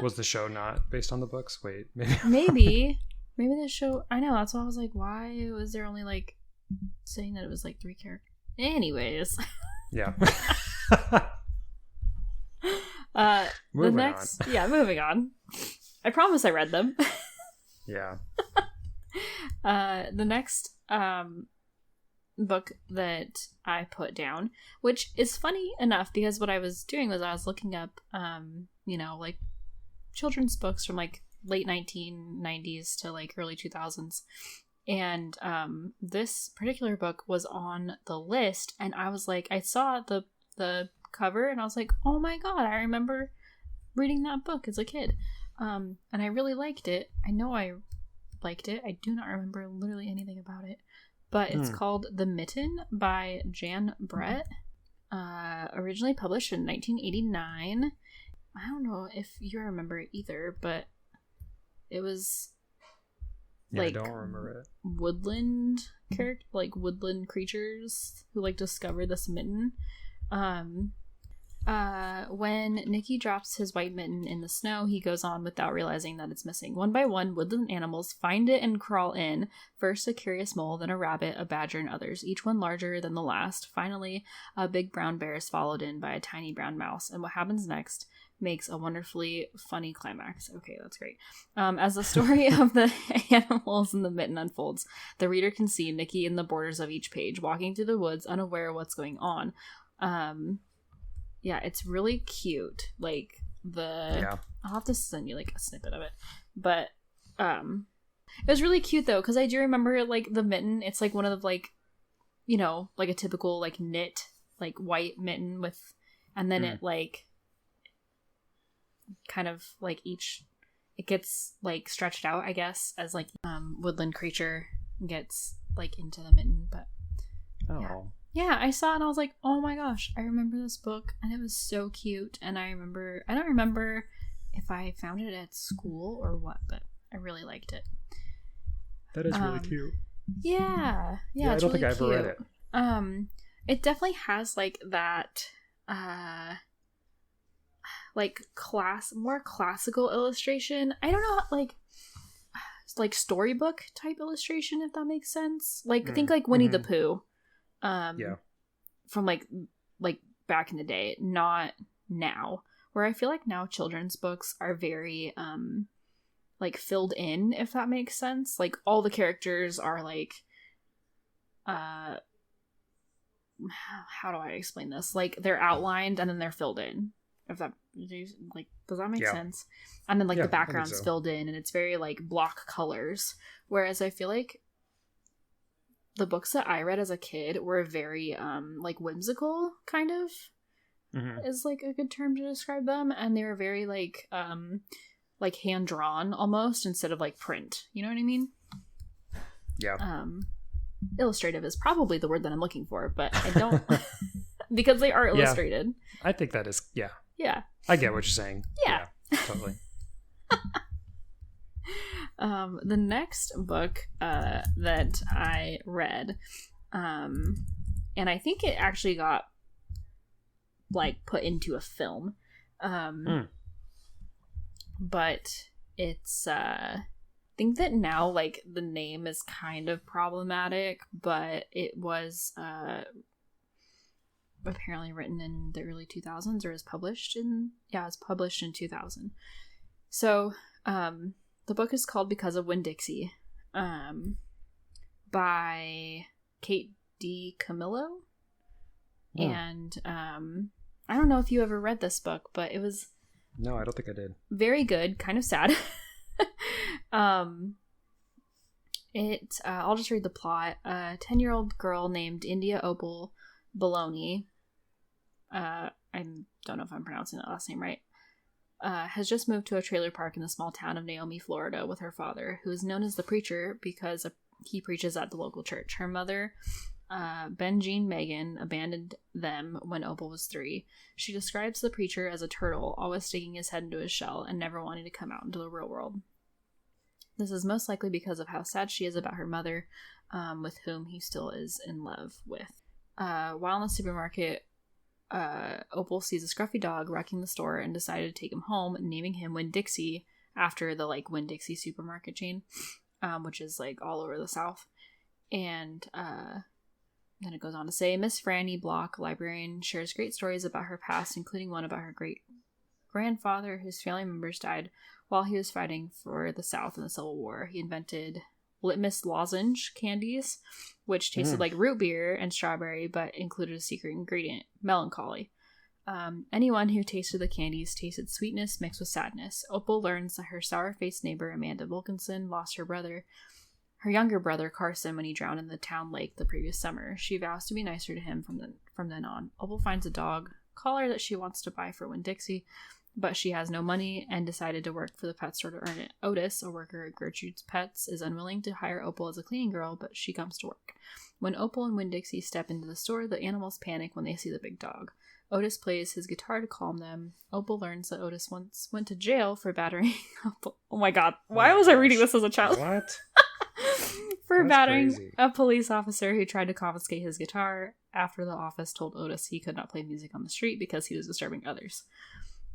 Was the show not based on the books? Wait, maybe. Maybe the show... I know, that's why I was like, why was there only, like, saying that it was, like, 3 characters? Anyways. Yeah. Moving on. I promise I read them. Yeah. The next book that I put down, which is funny enough because what I was doing was I was looking up, you know, like children's books from like late 1990s to like early 2000s. And this particular book was on the list, and I was like, I saw the cover and I was like, oh my god, I remember reading that book as a kid. And I really liked it. I know I liked it. I do not remember literally anything about it. But it's called The Mitten by Jan Brett. Originally published in 1989. I don't know if you remember it either, but it was like, I don't remember it. Woodland character, like woodland creatures who like discover this mitten. When Nicky drops his white mitten in the snow, he goes on without realizing that it's missing. One by one, woodland animals find it and crawl in. First a curious mole, then a rabbit, a badger, and others, each one larger than the last. Finally, a big brown bear is followed in by a tiny brown mouse, and what happens next makes a wonderfully funny climax. Okay, that's great. As the story of the animals in the mitten unfolds, the reader can see Nicky in the borders of each page, walking through the woods, unaware of what's going on. Yeah, it's really cute. Like I'll have to send you like a snippet of it, but it was really cute though, because I do remember like the mitten. It's like one of the like, you know, like a typical like knit like white mitten with, and then it like kind of like it gets like stretched out, I guess, as like woodland creature gets like into the mitten. But yeah, I saw it and I was like, oh my gosh, I remember this book and it was so cute. And I don't remember if I found it at school or what, but I really liked it. That is really cute. Yeah, I don't think I ever read it. It definitely has like that like more classical illustration. I don't know, like storybook type illustration, if that makes sense. Like think like Winnie the Pooh. From like back in the day, not now, where I feel like now children's books are very like filled in, if that makes sense. Like all the characters are like how do I explain this? Like they're outlined and then they're filled in. If that like, does that make sense? And then like the background's filled in, and it's very like block colors. Whereas I feel like the books that I read as a kid were very like whimsical, kind of is like a good term to describe them, and they were very like hand drawn almost, instead of like print. You know what I mean? Yeah. Illustrative is probably the word that I'm looking for, but I don't because they are illustrated. I think that is yeah. I get what you're saying. Yeah totally. The next book that I read, and I think it actually got like put into a film, but it's I think that now like the name is kind of problematic, but it was apparently written in the early 2000s, or is published in it's published in 2000. So the book is called Because of Win-Dixie, by Kate D. Camillo. And I don't know if you ever read this book, but it was no, I don't think I did. Very good, kind of sad. I'll just read the plot. A 10-year-old girl named India Opal Baloney, I don't know if I'm pronouncing that last name right, has just moved to a trailer park in the small town of Naomi, Florida, with her father, who is known as the preacher because he preaches at the local church. Her mother, Jean Megan, abandoned them when Opal was 3. She describes the preacher as a turtle, always sticking his head into his shell and never wanting to come out into the real world. This is most likely because of how sad she is about her mother, with whom he still is in love with. While in the supermarket, Opal sees a scruffy dog wrecking the store and decided to take him home, naming him Win-Dixie after the like Win-Dixie supermarket chain, which is like all over the South. And then it goes on to say, Miss Franny Block, librarian, shares great stories about her past, including one about her great-grandfather whose family members died while he was fighting for the South in the Civil War. He invented litmus lozenge candies, which tasted like root beer and strawberry, but included a secret ingredient, melancholy. Anyone who tasted the candies tasted sweetness mixed with sadness. Opal learns that her sour-faced neighbor, Amanda Wilkinson, lost her younger brother, Carson, when he drowned in the town lake the previous summer. She vows to be nicer to him from then on. Opal finds a dog collar that she wants to buy for Win-Dixie, but she has no money and decided to work for the pet store to earn it. Otis, a worker at Gertrude's Pets, is unwilling to hire Opal as a cleaning girl, but she comes to work. When Opal and Win-Dixie step into the store, the animals panic when they see the big dog. Otis plays his guitar to calm them. Opal learns that Otis once went to jail for battering Opal. Oh my god, why was I reading this as a child? What? For That's battering crazy. a police officer who tried to confiscate his guitar after the office told Otis he could not play music on the street because he was disturbing others.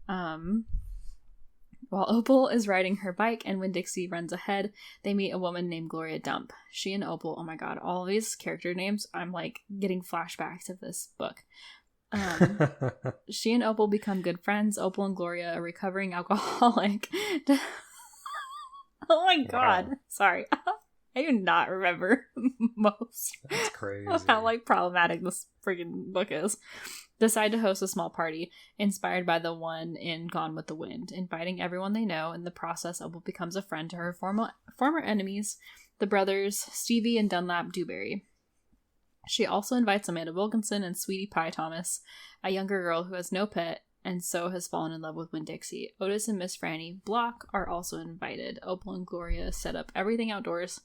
While Opal is riding her bike and Win-Dixie runs ahead, they meet a woman named Gloria Dump. She and Opal, oh my god, all of these character names, I'm like getting flashbacks of this book. She and Opal become good friends. Opal and Gloria, a recovering alcoholic. Oh my god, sorry. I do not remember most That's crazy. of how like problematic this freaking book is. Decide to host a small party inspired by the one in Gone with the Wind, inviting everyone they know. In the process, Opal becomes a friend to her former enemies, the brothers Stevie and Dunlap Dewberry. She also invites Amanda Wilkinson and Sweetie Pie Thomas, a younger girl who has no pet and so has fallen in love with Win-Dixie. Otis and Miss Franny Block are also invited. Opal and Gloria set up everything outdoors,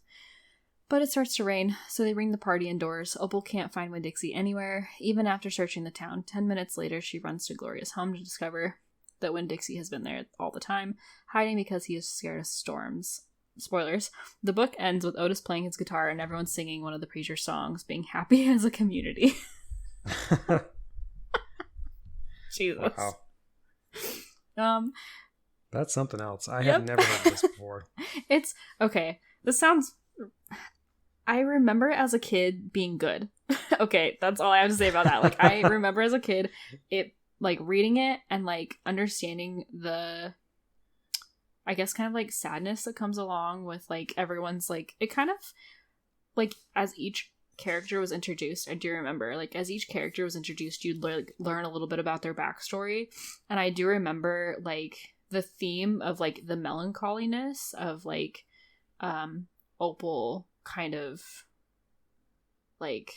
but it starts to rain, so they bring the party indoors. Opal can't find Win-Dixie anywhere, even after searching the town. 10 minutes later, she runs to Gloria's home to discover that Win-Dixie has been there all the time, hiding because he is scared of storms. Spoilers. The book ends with Otis playing his guitar and everyone singing one of the preacher's songs, being happy as a community. Jesus. Wow. That's something else. I have never heard this before. It's okay. This sounds. I remember as a kid being good. Okay, that's all I have to say about that. Like, I remember as a kid, it like reading it and like understanding the, I guess, kind of like sadness that comes along with like everyone's like it kind of like as each character was introduced. I do remember like as each character was introduced, you'd learn a little bit about their backstory, and I do remember like the theme of like the melancholiness of like Opal kind of like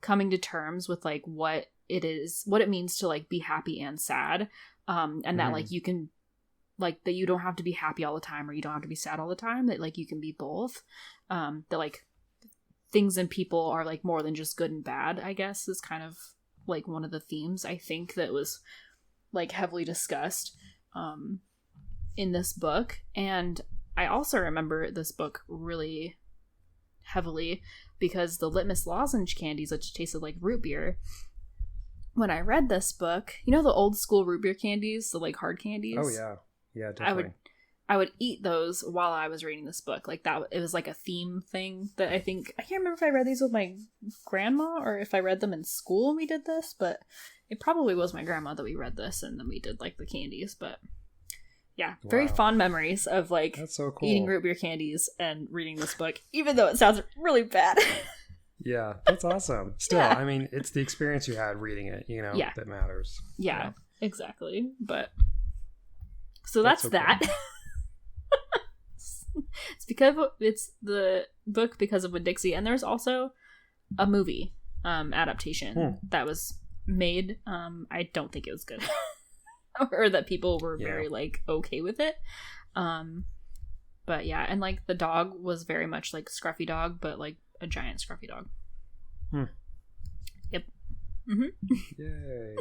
coming to terms with like what it means to like be happy and sad, and that like you can like that you don't have to be happy all the time or you don't have to be sad all the time, that like you can be both, that like things and people are like more than just good and bad, I guess, is kind of like one of the themes I think that was like heavily discussed in this book. And I also remember this book really heavily because the litmus lozenge candies, which tasted like root beer, when I read this book, you know the old school root beer candies, the like hard candies? Oh yeah, definitely. I would eat those while I was reading this book. Like that, it was like a theme thing that I can't remember if I read these with my grandma or if I read them in school when we did this, but it probably was my grandma that we read this and then we did like the candies. But yeah, very fond memories of like That's so cool. eating root beer candies and reading this book, even though it sounds really bad. Yeah, that's awesome. Still, I mean, it's the experience you had reading it, that matters. Yeah, exactly. But so that's that. Cool. It's the book because of Win-Dixie, and there's also a movie adaptation that was made. I don't think it was good, or that people were very like okay with it. But yeah, and like the dog was very much like Scruffy Dog, but like a giant Scruffy Dog. Yep. Yay.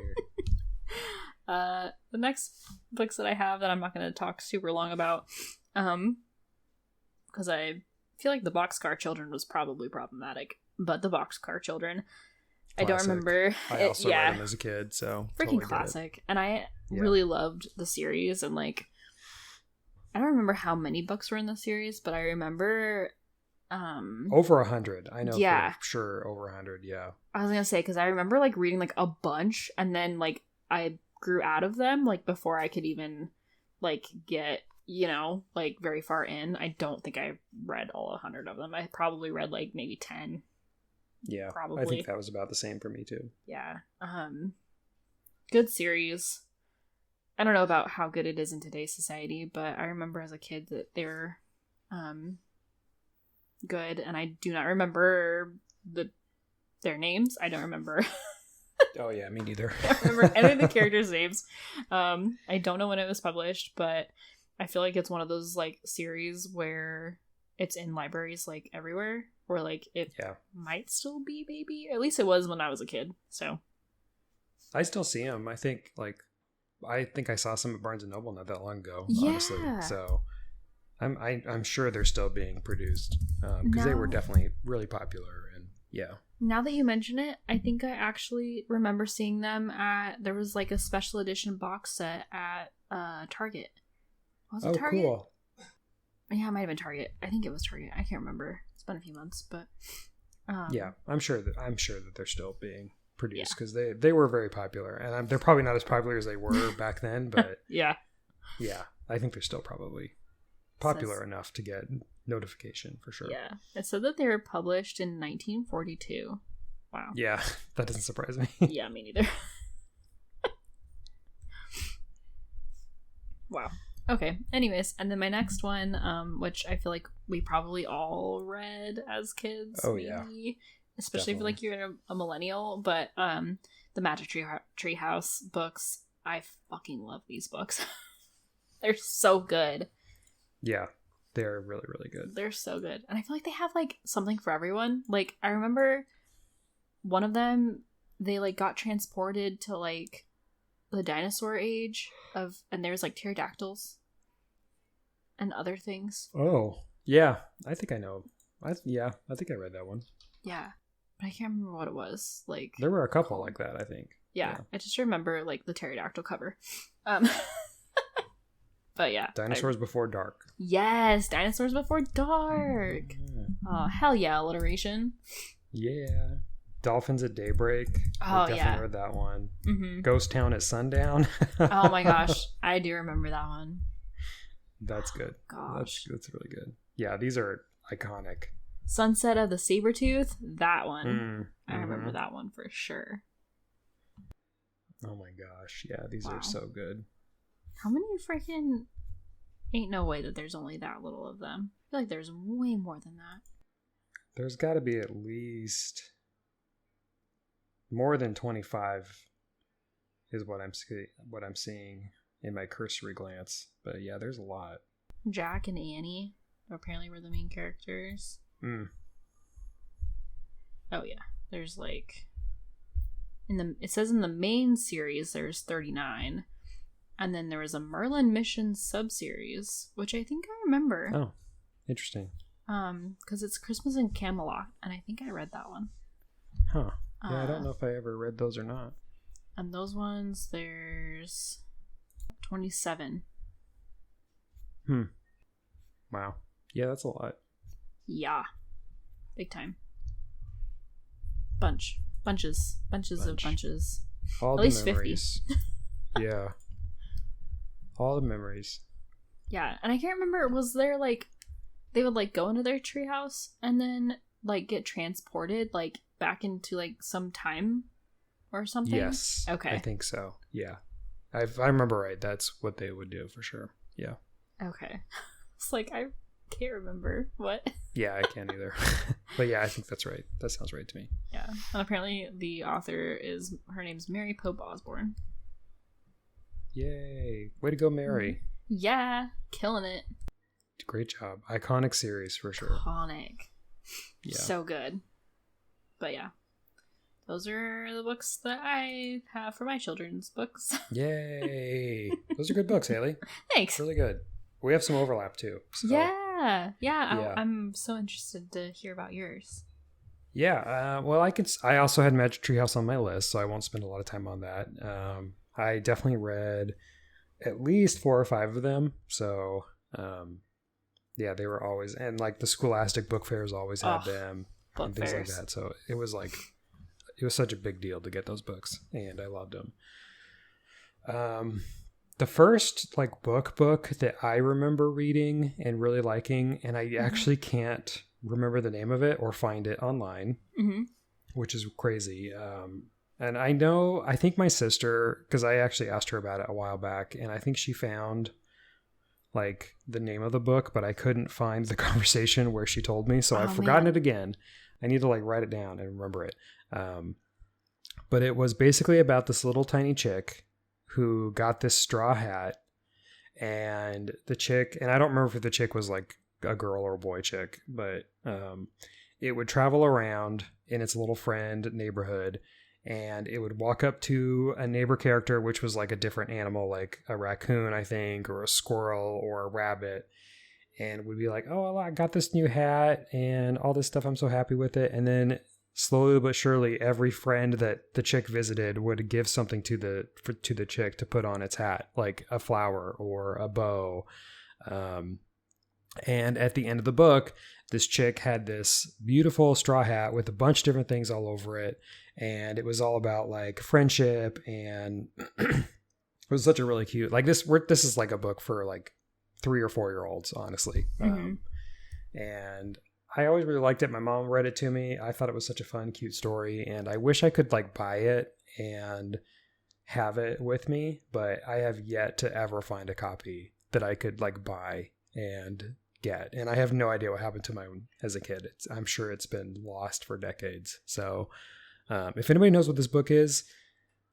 The next books that I have that I'm not going to talk super long about, because I feel like the Boxcar Children was probably problematic, but the Boxcar Children, classic. I don't remember. I also read them as a kid, so freaking totally classic. And I really loved the series, and like I don't remember how many books were in the series, but I remember over 100. I know for sure over 100. Yeah, I was gonna say because I remember like reading like a bunch, and then like I grew out of them like before I could even like get like very far in. I don't think I read all 100 of them. I probably read like maybe 10. Yeah, probably. I think that was about the same for me too. Yeah. Good series. I don't know about how good it is in today's society, but I remember as a kid that they were good, and I do not remember their names. I don't remember. Oh yeah, me neither. I don't remember any of the characters' names. I don't know when it was published, but I feel like it's one of those like series where it's in libraries like everywhere, or like it might still be, maybe. At least it was when I was a kid. So I still see them. I think I saw some at Barnes and Noble not that long ago. Yeah. Honestly, so I'm sure they're still being produced because they were definitely really popular. And yeah. Now that you mention it, I think I actually remember seeing them there was like a special edition box set at Target. Was it Target? Cool. Yeah, it might have been Target. I think it was Target. I can't remember. It's been a few months, but yeah, I'm sure that they're still being produced because they were very popular, and they're probably not as popular as they were back then, but yeah, I think they're still probably popular enough to get notification for sure. Yeah, it said that they were published in 1942. Wow. Yeah, that doesn't surprise me. Yeah, me neither. Wow. Okay. Anyways, and then my next one, which I feel like we probably all read as kids. Oh, maybe, yeah. Especially if like you're a millennial, but the Magic Treehouse books, I fucking love these books. They're so good. Yeah, they're really, really good. They're so good. And I feel like they have like something for everyone. Like I remember one of them, they like got transported to like the dinosaur age and there's like pterodactyls and other things. Oh, yeah. I think I know. I think I read that one. Yeah. But I can't remember what it was. Like there were a couple like that, I think. Yeah. I just remember like the pterodactyl cover. But yeah. Dinosaurs Before Dark. Yes, Dinosaurs Before Dark. Yeah. Oh, hell yeah, alliteration. Yeah. Dolphins at Daybreak. Oh, I definitely read that one. Mm-hmm. Ghost Town at Sundown. Oh my gosh. I do remember that one. That's good. Gosh. That's really good. Yeah, these are iconic. Sunset of the Sabretooth. That one. Mm-hmm. I remember that one for sure. Oh my gosh. Yeah, these are so good. How many freaking... Ain't no way that there's only that little of them. I feel like there's way more than that. There's got to be at least... more than 25 is what I'm seeing in my cursory glance. But yeah, there's a lot. Jack and Annie apparently were the main characters. Oh yeah, there's like it says in the main series there's 39, and then there was a Merlin Mission sub-series, which I think I remember. Oh, interesting. Because it's Christmas in Camelot, and I think I read that one. Huh. Yeah, I don't know if I ever read those or not. And those ones, there's 27. Wow. Yeah, that's a lot. Yeah. Big time. Bunches of bunches. All At the least memories. Yeah. All the memories. Yeah, and I can't remember, was there like they would like go into their treehouse and then like get transported like back into like some time or something? Yes. Okay. I think so. Yeah. If I remember right, that's what they would do for sure. Yeah. Okay. It's like I can't remember what. Yeah, I can't either. But yeah, I think that's right. That sounds right to me. Yeah. And apparently the author her name's Mary Pope Osborne. Yay. Way to go, Mary. Yeah. Killing it. Great job. Iconic series for sure. Iconic. Yeah. So good. But yeah. Those are the books that I have for my children's books. Yay. Those are good books, Hailey. Thanks. Really good. We have some overlap too. So. Yeah. I'm so interested to hear about yours. Yeah. Well, I also had Magic Tree House on my list, so I won't spend a lot of time on that. I definitely read at least 4 or 5 of them. So, yeah, they were always, and like the Scholastic book fairs always had them and things like that. So it was such a big deal to get those books, and I loved them. The first like book that I remember reading and really liking, and I actually can't remember the name of it or find it online, which is crazy. And I think my sister, because I actually asked her about it a while back, and I think she found like the name of the book, but I couldn't find the conversation where she told me. So I've forgotten it again. I need to like write it down and remember it. But it was basically about this little tiny chick who got this straw hat, and the chick, and I don't remember if the chick was like a girl or a boy chick, but it would travel around in its little friend neighborhood, and it would walk up to a neighbor character, which was like a different animal, like a raccoon, I think, or a squirrel or a rabbit, and would be like, oh, I got this new hat and all this stuff, I'm so happy with it. And then slowly but surely, every friend that the chick visited would give something to the chick to put on its hat, like a flower or a bow. And at the end of the book, this chick had this beautiful straw hat with a bunch of different things all over it. And it was all about like friendship, and it was such a really cute, like this is like a book for like 3 or 4 year olds, honestly. And I always really liked it. My mom read it to me. I thought it was such a fun, cute story, and I wish I could like buy it and have it with me, but I have yet to ever find a copy that I could like buy and get. And I have no idea what happened to mine as a kid. I'm sure it's been lost for decades. So if anybody knows what this book is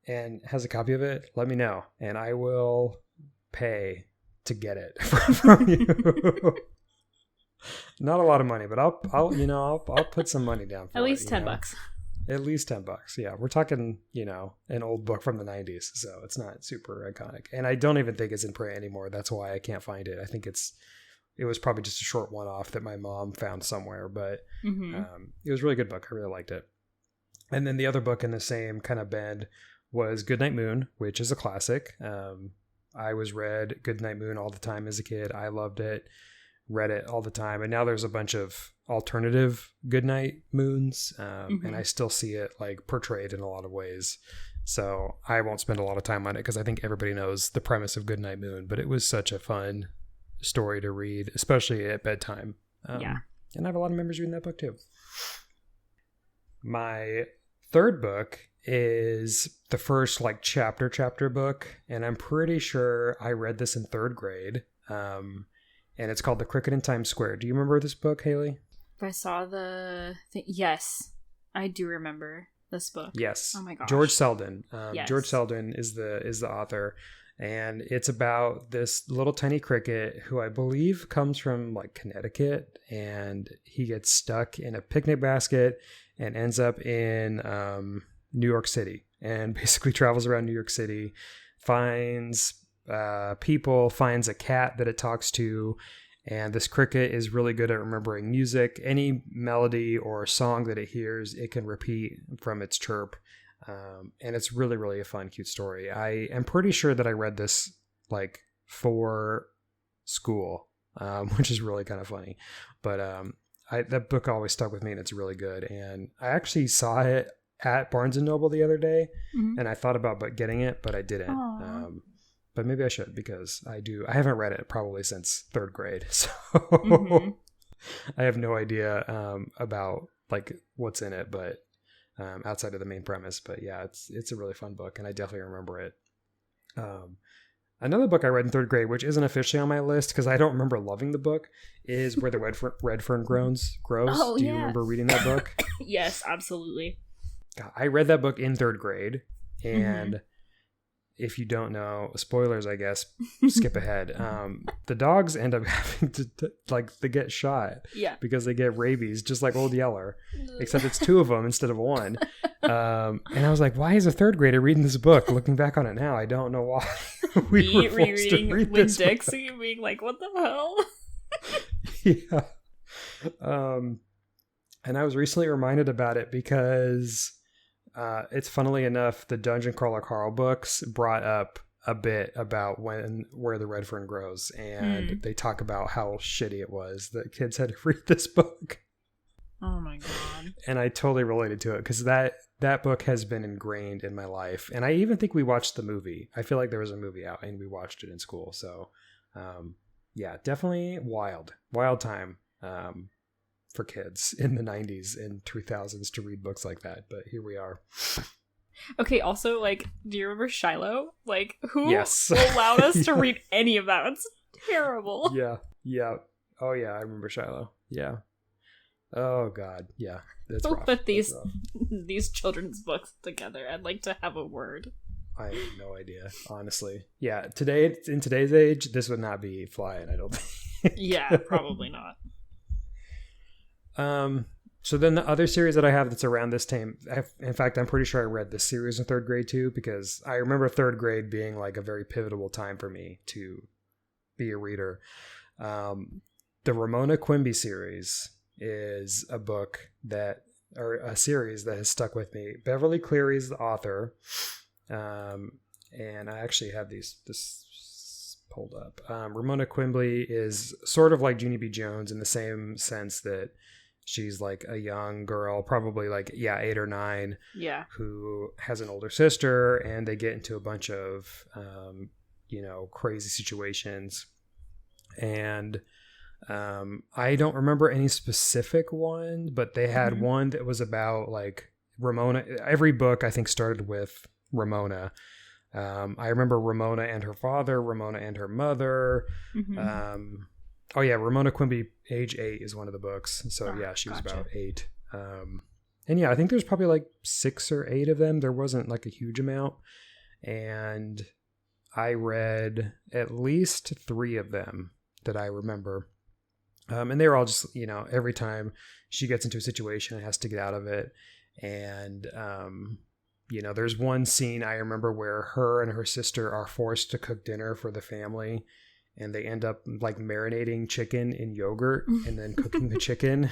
and has a copy of it, let me know, and I will pay to get it from you. Not a lot of money, but I'll put some money down for at least it, $10. At least $10. Yeah, we're talking, an old book from the 90s, so it's not super iconic. And I don't even think it's in print anymore. That's why I can't find it. I think it was probably just a short one-off that my mom found somewhere, but it was a really good book. I really liked it. And then the other book in the same kind of bend was Goodnight Moon, which is a classic. I read Goodnight Moon all the time as a kid. I loved it. Read it all the time, and now there's a bunch of alternative Goodnight Moons, and I still see it like portrayed in a lot of ways. So I won't spend a lot of time on it because I think everybody knows the premise of Goodnight Moon, but it was such a fun story to read, especially at bedtime. And I have a lot of memories reading that book too. My third book is the first like chapter book, and I'm pretty sure I read this in 3rd grade. And it's called The Cricket in Times Square. Do you remember this book, Hailey? If I saw the thing, yes, I do remember this book. Yes. Oh my gosh. George Selden. Yes. George Selden is the author, and it's about this little tiny cricket who I believe comes from like Connecticut, and he gets stuck in a picnic basket and ends up in New York City, and basically travels around New York City, finds people, finds a cat that it talks to, and this cricket is really good at remembering music. Any melody or song that it hears, it can repeat from its chirp, and it's really, really a fun, cute story. I am pretty sure that I read this like for school, which is really kind of funny. But that book always stuck with me, and it's really good. And I actually saw it at Barnes and Noble the other day, and I thought about getting it, but I didn't. But maybe I should, because I haven't read it probably since third grade, so I have no idea about like what's in it, but outside of the main premise. But yeah, it's a really fun book, and I definitely remember it. Another book I read in third grade, which isn't officially on my list because I don't remember loving the book, is Where the Red Fern Grows. Oh, Do you remember reading that book? Yes, absolutely. God, I read that book in third grade, and if you don't know, spoilers, I guess, skip ahead. The dogs end up having to get shot because they get rabies, just like Old Yeller, except it's 2 of them instead of 1. And I was like, why is a third grader reading this book? Looking back on it now, I don't know why. We were forced to read this Win-Dixie, being like, what the hell? Yeah. And I was recently reminded about it because it's funnily enough, the Dungeon Crawler Carl books brought up a bit about Where the Red Fern Grows, and they talk about how shitty it was that kids had to read this book. Oh my god. And I totally related to it because that book has been ingrained in my life. And I even think we watched the movie. I feel like there was a movie out and we watched it in school. So yeah, definitely wild time for kids in the 90s and 2000s to read books like that. But here we are. Okay, also, like, do you remember Shiloh? Like, who Yes. allowed us to read any of that? It's terrible. Yeah. Oh yeah, I remember Shiloh. Yeah. Oh god, yeah. That's rough. Put these children's books together. I'd like to have a word. I have no idea, honestly. Yeah, in today's age, this would not be flying, I don't think. Yeah, probably not. So then the other series that I have that's around this time, in fact, I'm pretty sure I read this series in third grade too, because I remember third grade being like a very pivotal time for me to be a reader. The Ramona Quimby series is a series that has stuck with me. Beverly Cleary's the author. And I actually have this pulled up. Ramona Quimby is sort of like Junie B Jones in the same sense that she's like a young girl, probably like, 8 or 9, who has an older sister, and they get into a bunch of, crazy situations. And I don't remember any specific one, but they had one that was about like Ramona. Every book I think started with Ramona. I remember Ramona and her father, Ramona and her mother. Ramona Quimby, age 8 is one of the books. So she was about 8. And I think there's probably like 6 or 8 of them. There wasn't like a huge amount. And I read at least 3 of them that I remember. And they were all just, every time she gets into a situation and has to get out of it. And, there's one scene I remember where her and her sister are forced to cook dinner for the family, and they end up like marinating chicken in yogurt and then cooking the chicken.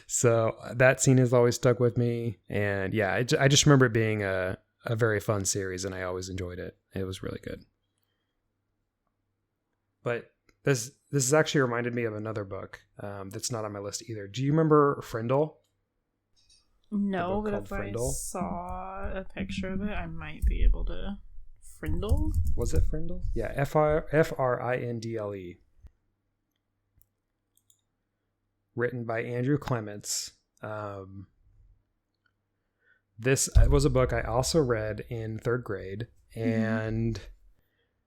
So that scene has always stuck with me. And I just remember it being a very fun series, and I always enjoyed it. It was really good. But this has actually reminded me of another book that's not on my list either. Do you remember Frindle? No, but if Frindle? I saw a picture of it, I might be able to. Frindle? Was it Frindle? Yeah, Frindle. Written by Andrew Clements. This was a book I also read in third grade, and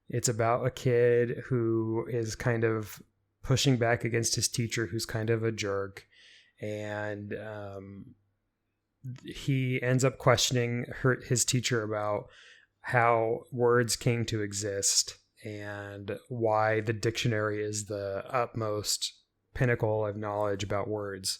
it's about a kid who is kind of pushing back against his teacher, who's kind of a jerk, and he ends up questioning his teacher about how words came to exist and why the dictionary is the utmost pinnacle of knowledge about words.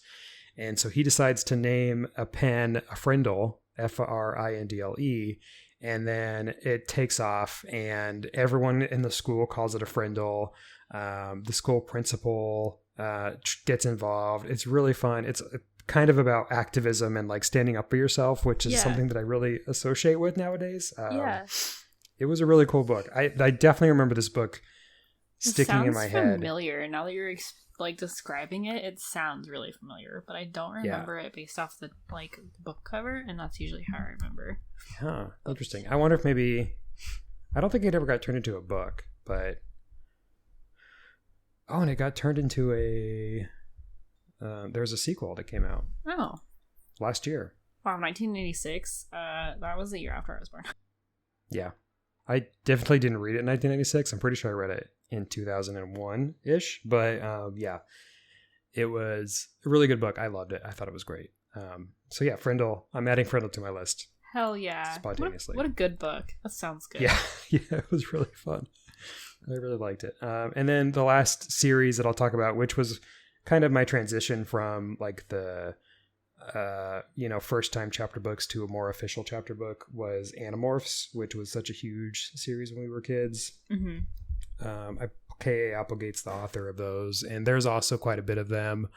And so he decides to name a pen a Frindle, Frindle, and then it takes off, and everyone in the school calls it a Frindle. The school principal gets involved. It's really fun. It's kind of about activism and like standing up for yourself, which is something that I really associate with nowadays. It was a really cool book. I definitely remember this book sticking in my head. Familiar. Now that you're like describing it, it sounds really familiar, but I don't remember it based off the like book cover, and that's usually how I remember. Huh. Interesting. I wonder if maybe I don't think it ever got turned into a book, but and it got turned into a. There's a sequel that came out. Oh. Last year. Wow, 1986. That was the year after I was born. Yeah. I definitely didn't read it in 1996. I'm pretty sure I read it in 2001-ish. But yeah, it was a really good book. I loved it. I thought it was great. So yeah, Frindle. I'm adding Frindle to my list. Hell yeah. Spontaneously. What a good book. That sounds good. Yeah. Yeah, it was really fun. I really liked it. And then the last series that I'll talk about, which was kind of my transition from like the first time chapter books to a more official chapter book, was Animorphs, which was such a huge series when we were kids. K.A. Applegate's the author of those, and there's also quite a bit of them,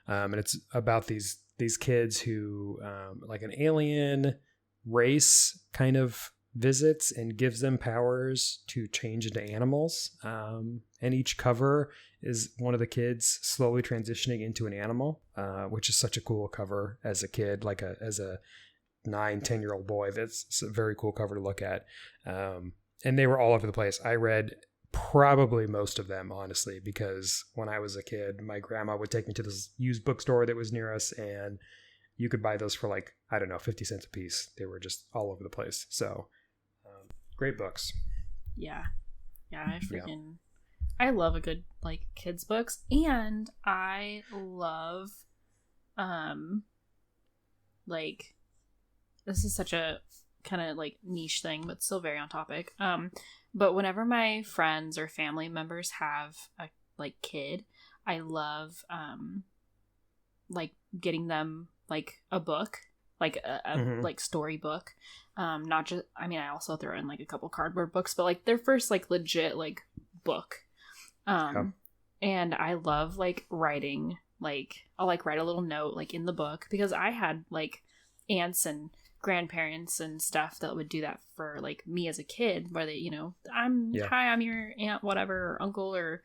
and it's about these kids who like an alien race kind of visits and gives them powers to change into animals, and each cover is one of the kids slowly transitioning into an animal, which is such a cool cover as a kid, like as a 9-10-year-old boy. That's a very cool cover to look at, and they were all over the place. I read probably most of them, honestly, because when I was a kid, my grandma would take me to this used bookstore that was near us, and you could buy those for like, I don't know, 50 cents a piece. They were just all over the place. So great books. Yeah. I love a good like kids books, and I love like, this is such a kind of like niche thing, but still very on topic. But whenever my friends or family members have a like kid, I love like getting them like a book, like a like storybook. Not just, I mean, I also throw in like a couple cardboard books, but like their first like legit like book. And I love like writing, like I'll like write a little note like in the book, because I had like aunts and grandparents and stuff that would do that for like me as a kid, where they, hi, I'm your aunt, whatever, or uncle or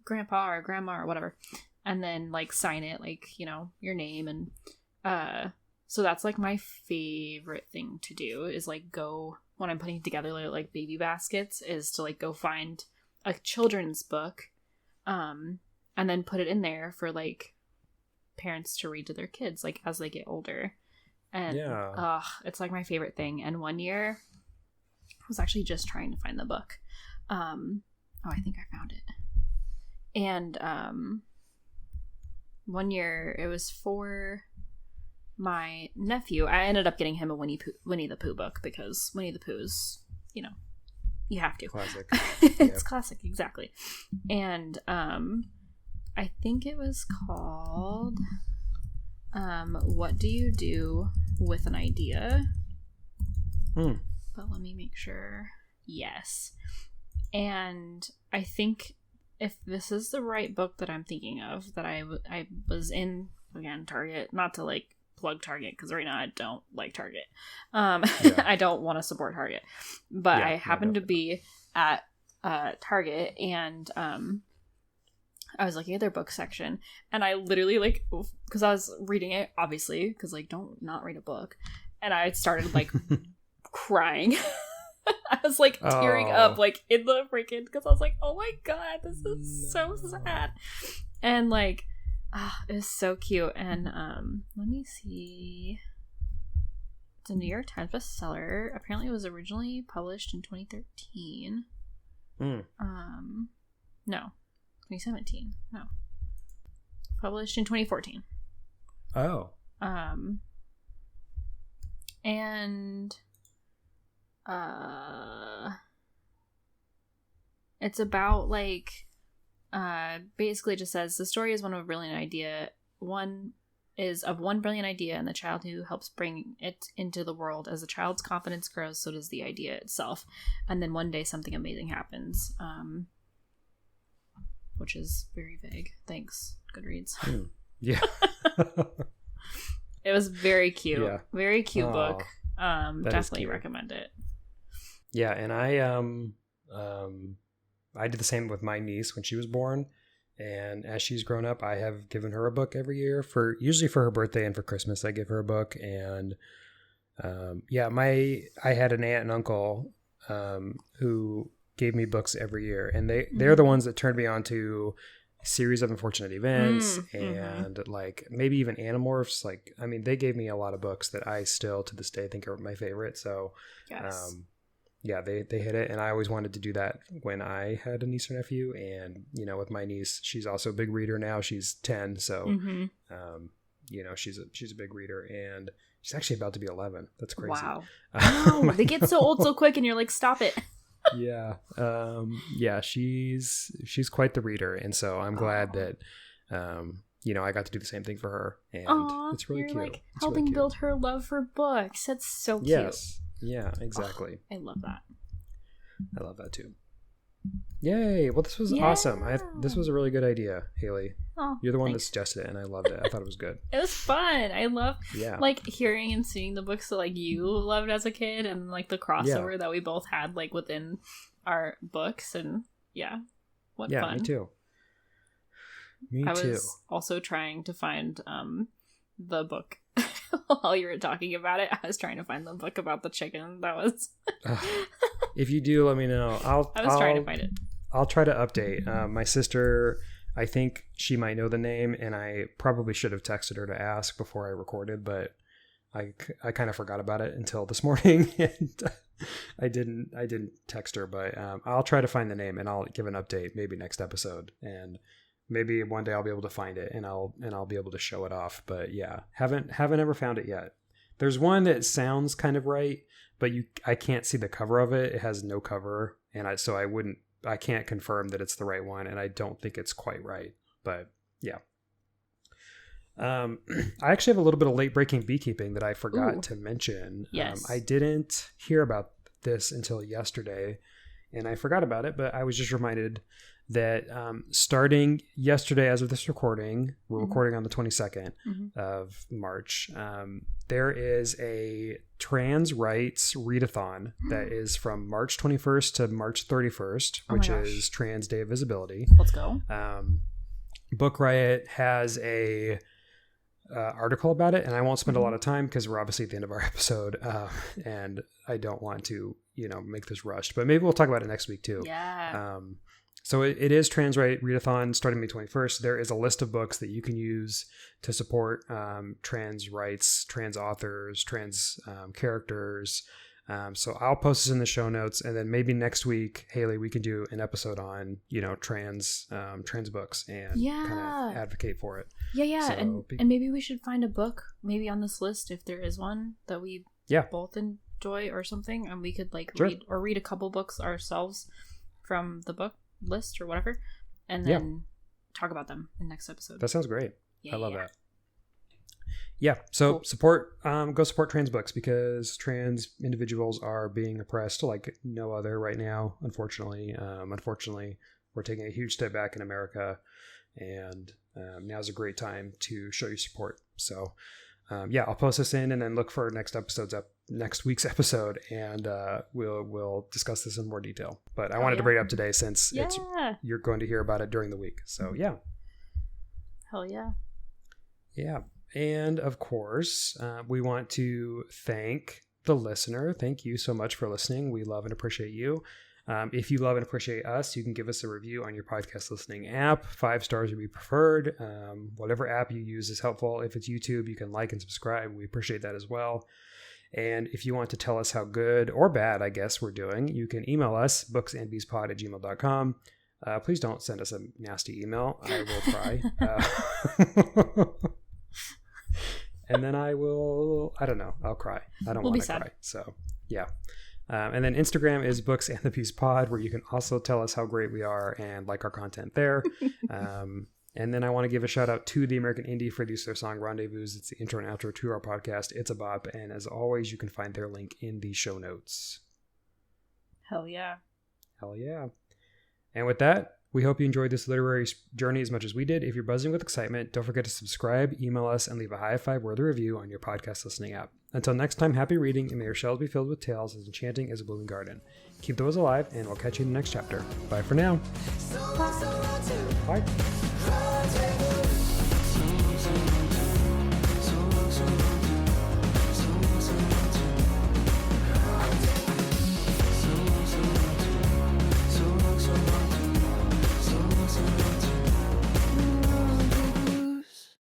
grandpa or grandma or whatever, and then like sign it like, your name. And so that's like my favorite thing to do, is like go, when I'm putting together like baby baskets, is to like go find a children's book, and then put it in there for like parents to read to their kids like as they get older. And it's like my favorite thing. And one year I was actually just trying to find the book. I think I found it. And one year it was for my nephew. I ended up getting him a Winnie the Pooh book, because Winnie the Pooh's, you have to. Classic. It's classic, exactly. And I think it was called What Do You Do with an Idea? But let me make sure. Yes. And I think if this is the right book that I'm thinking of, that I was in, again, Target, not to like plug Target, because right now I don't like Target. I don't want to support Target, but I happened to be at Target, and I was looking at their book section, and I literally like, because I was reading it, obviously, because like, don't not read a book, and I started like crying. I was like tearing up like in the freaking, because I was like, oh my god, this is so sad. And like, it was so cute. And let me see, it's a New York Times bestseller. Apparently it was originally published in 2013. No, 2017. No, published in 2014. And it's about like, basically just says the story is one of a brilliant idea. One brilliant idea, and the child who helps bring it into the world. As the child's confidence grows, so does the idea itself. And then one day something amazing happens. Which is very vague. Thanks, Goodreads. Yeah. It was very cute. Yeah. Very cute book. Definitely cute. recommend it. Yeah, and I I did the same with my niece when she was born. And as she's grown up, I have given her a book every year usually for her birthday and for Christmas. I give her a book. And I had an aunt and uncle who gave me books every year, and they're the ones that turned me on to Series of Unfortunate Events and like maybe even Animorphs. Like, I mean, they gave me a lot of books that I still to this day think are my favorite. So Yes. they hit it, and I always wanted to do that when I had a niece or nephew. And with my niece, she's also a big reader now. She's 10, so she's a big reader, and she's actually about to be 11. That's crazy. Wow. No, they get so old so quick, and you're like, stop it. She's quite the reader, and so I'm glad that I got to do the same thing for her, and it's really cute. Like helping build her love for books. That's so cute. Yes. Yeah, exactly. I love that. I love that too. Yay! Well, this was awesome. This was a really good idea, Hailey. Oh, you're the one thanks. that suggested it, and I loved it. I thought it was good. It was fun. I love like hearing and seeing the books that like you loved as a kid, and like the crossover that we both had like within our books, and what fun. Me too. I was also trying to find the book while you were talking about it. I was trying to find the book about the chicken. That was if you do, let me know. I was trying to find it. I'll try to update. My sister, I think she might know the name, and I probably should have texted her to ask before I recorded, but I kind of forgot about it until this morning, and I didn't text her. But I'll try to find the name, and I'll give an update maybe next episode, and maybe one day I'll be able to find it, and I'll be able to show it off. But yeah, haven't ever found it yet. There's one that sounds kind of right, but I can't see the cover of it. It has no cover, and I can't confirm that it's the right one, and I don't think it's quite right. But yeah. I actually have a little bit of late breaking beekeeping that I forgot to mention. Yes. I didn't hear about this until yesterday, and I forgot about it, but I was just reminded that starting yesterday, as of this recording, we're recording on the 22nd of March, there is a trans rights readathon that is from March 21st to March 31st, which is Trans Day of Visibility. Let's go. Book Riot has a article about it, and I won't spend a lot of time because we're obviously at the end of our episode, and I don't want to make this rushed, but maybe we'll talk about it next week too. So it is Trans Right Readathon starting May 21st. There is a list of books that you can use to support trans rights, trans authors, trans characters. So I'll post this in the show notes, and then maybe next week, Hailey, we can do an episode on trans books and kind of advocate for it. So, and maybe we should find a book maybe on this list if there is one that we both enjoy or something, and we could read a couple books ourselves from the book list or whatever, and then talk about them in the next episode. That sounds great. I love that. So support go support trans books, because trans individuals are being oppressed like no other right now, unfortunately. We're taking a huge step back in America, and now's a great time to show your support. So I'll post this in, and then look for next week's episode, and we'll discuss this in more detail. But I wanted to bring it up today since you're going to hear about it during the week. So Hell yeah. Yeah. And of course, we want to thank the listener. Thank you so much for listening. We love and appreciate you. If you love and appreciate us, you can give us a review on your podcast listening app. 5 stars would be preferred. Whatever app you use is helpful. If it's YouTube, you can like and subscribe. We appreciate that as well. And if you want to tell us how good or bad, I guess, we're doing, you can email us, booksandbeespod@gmail.com. Please don't send us a nasty email. I will cry. And then I don't know, I'll cry. I don't want to cry. So, yeah. And then Instagram is Books and the Beast Pod, where you can also tell us how great we are and like our content there. And then I want to give a shout out to the American Indie for the use of their song Rendezvous. It's the intro and outro to our podcast. It's a bop. And as always, you can find their link in the show notes. Hell yeah. Hell yeah. And with that, We hope you enjoyed this literary journey as much as we did. If you're buzzing with excitement, don't forget to subscribe, email us, and leave a high five worthy review on your podcast listening app. Until next time, happy reading, and may your shelves be filled with tales as enchanting as a blooming garden. Keep those alive, and we'll catch you in the next chapter. Bye for now. So long to Bye. cry,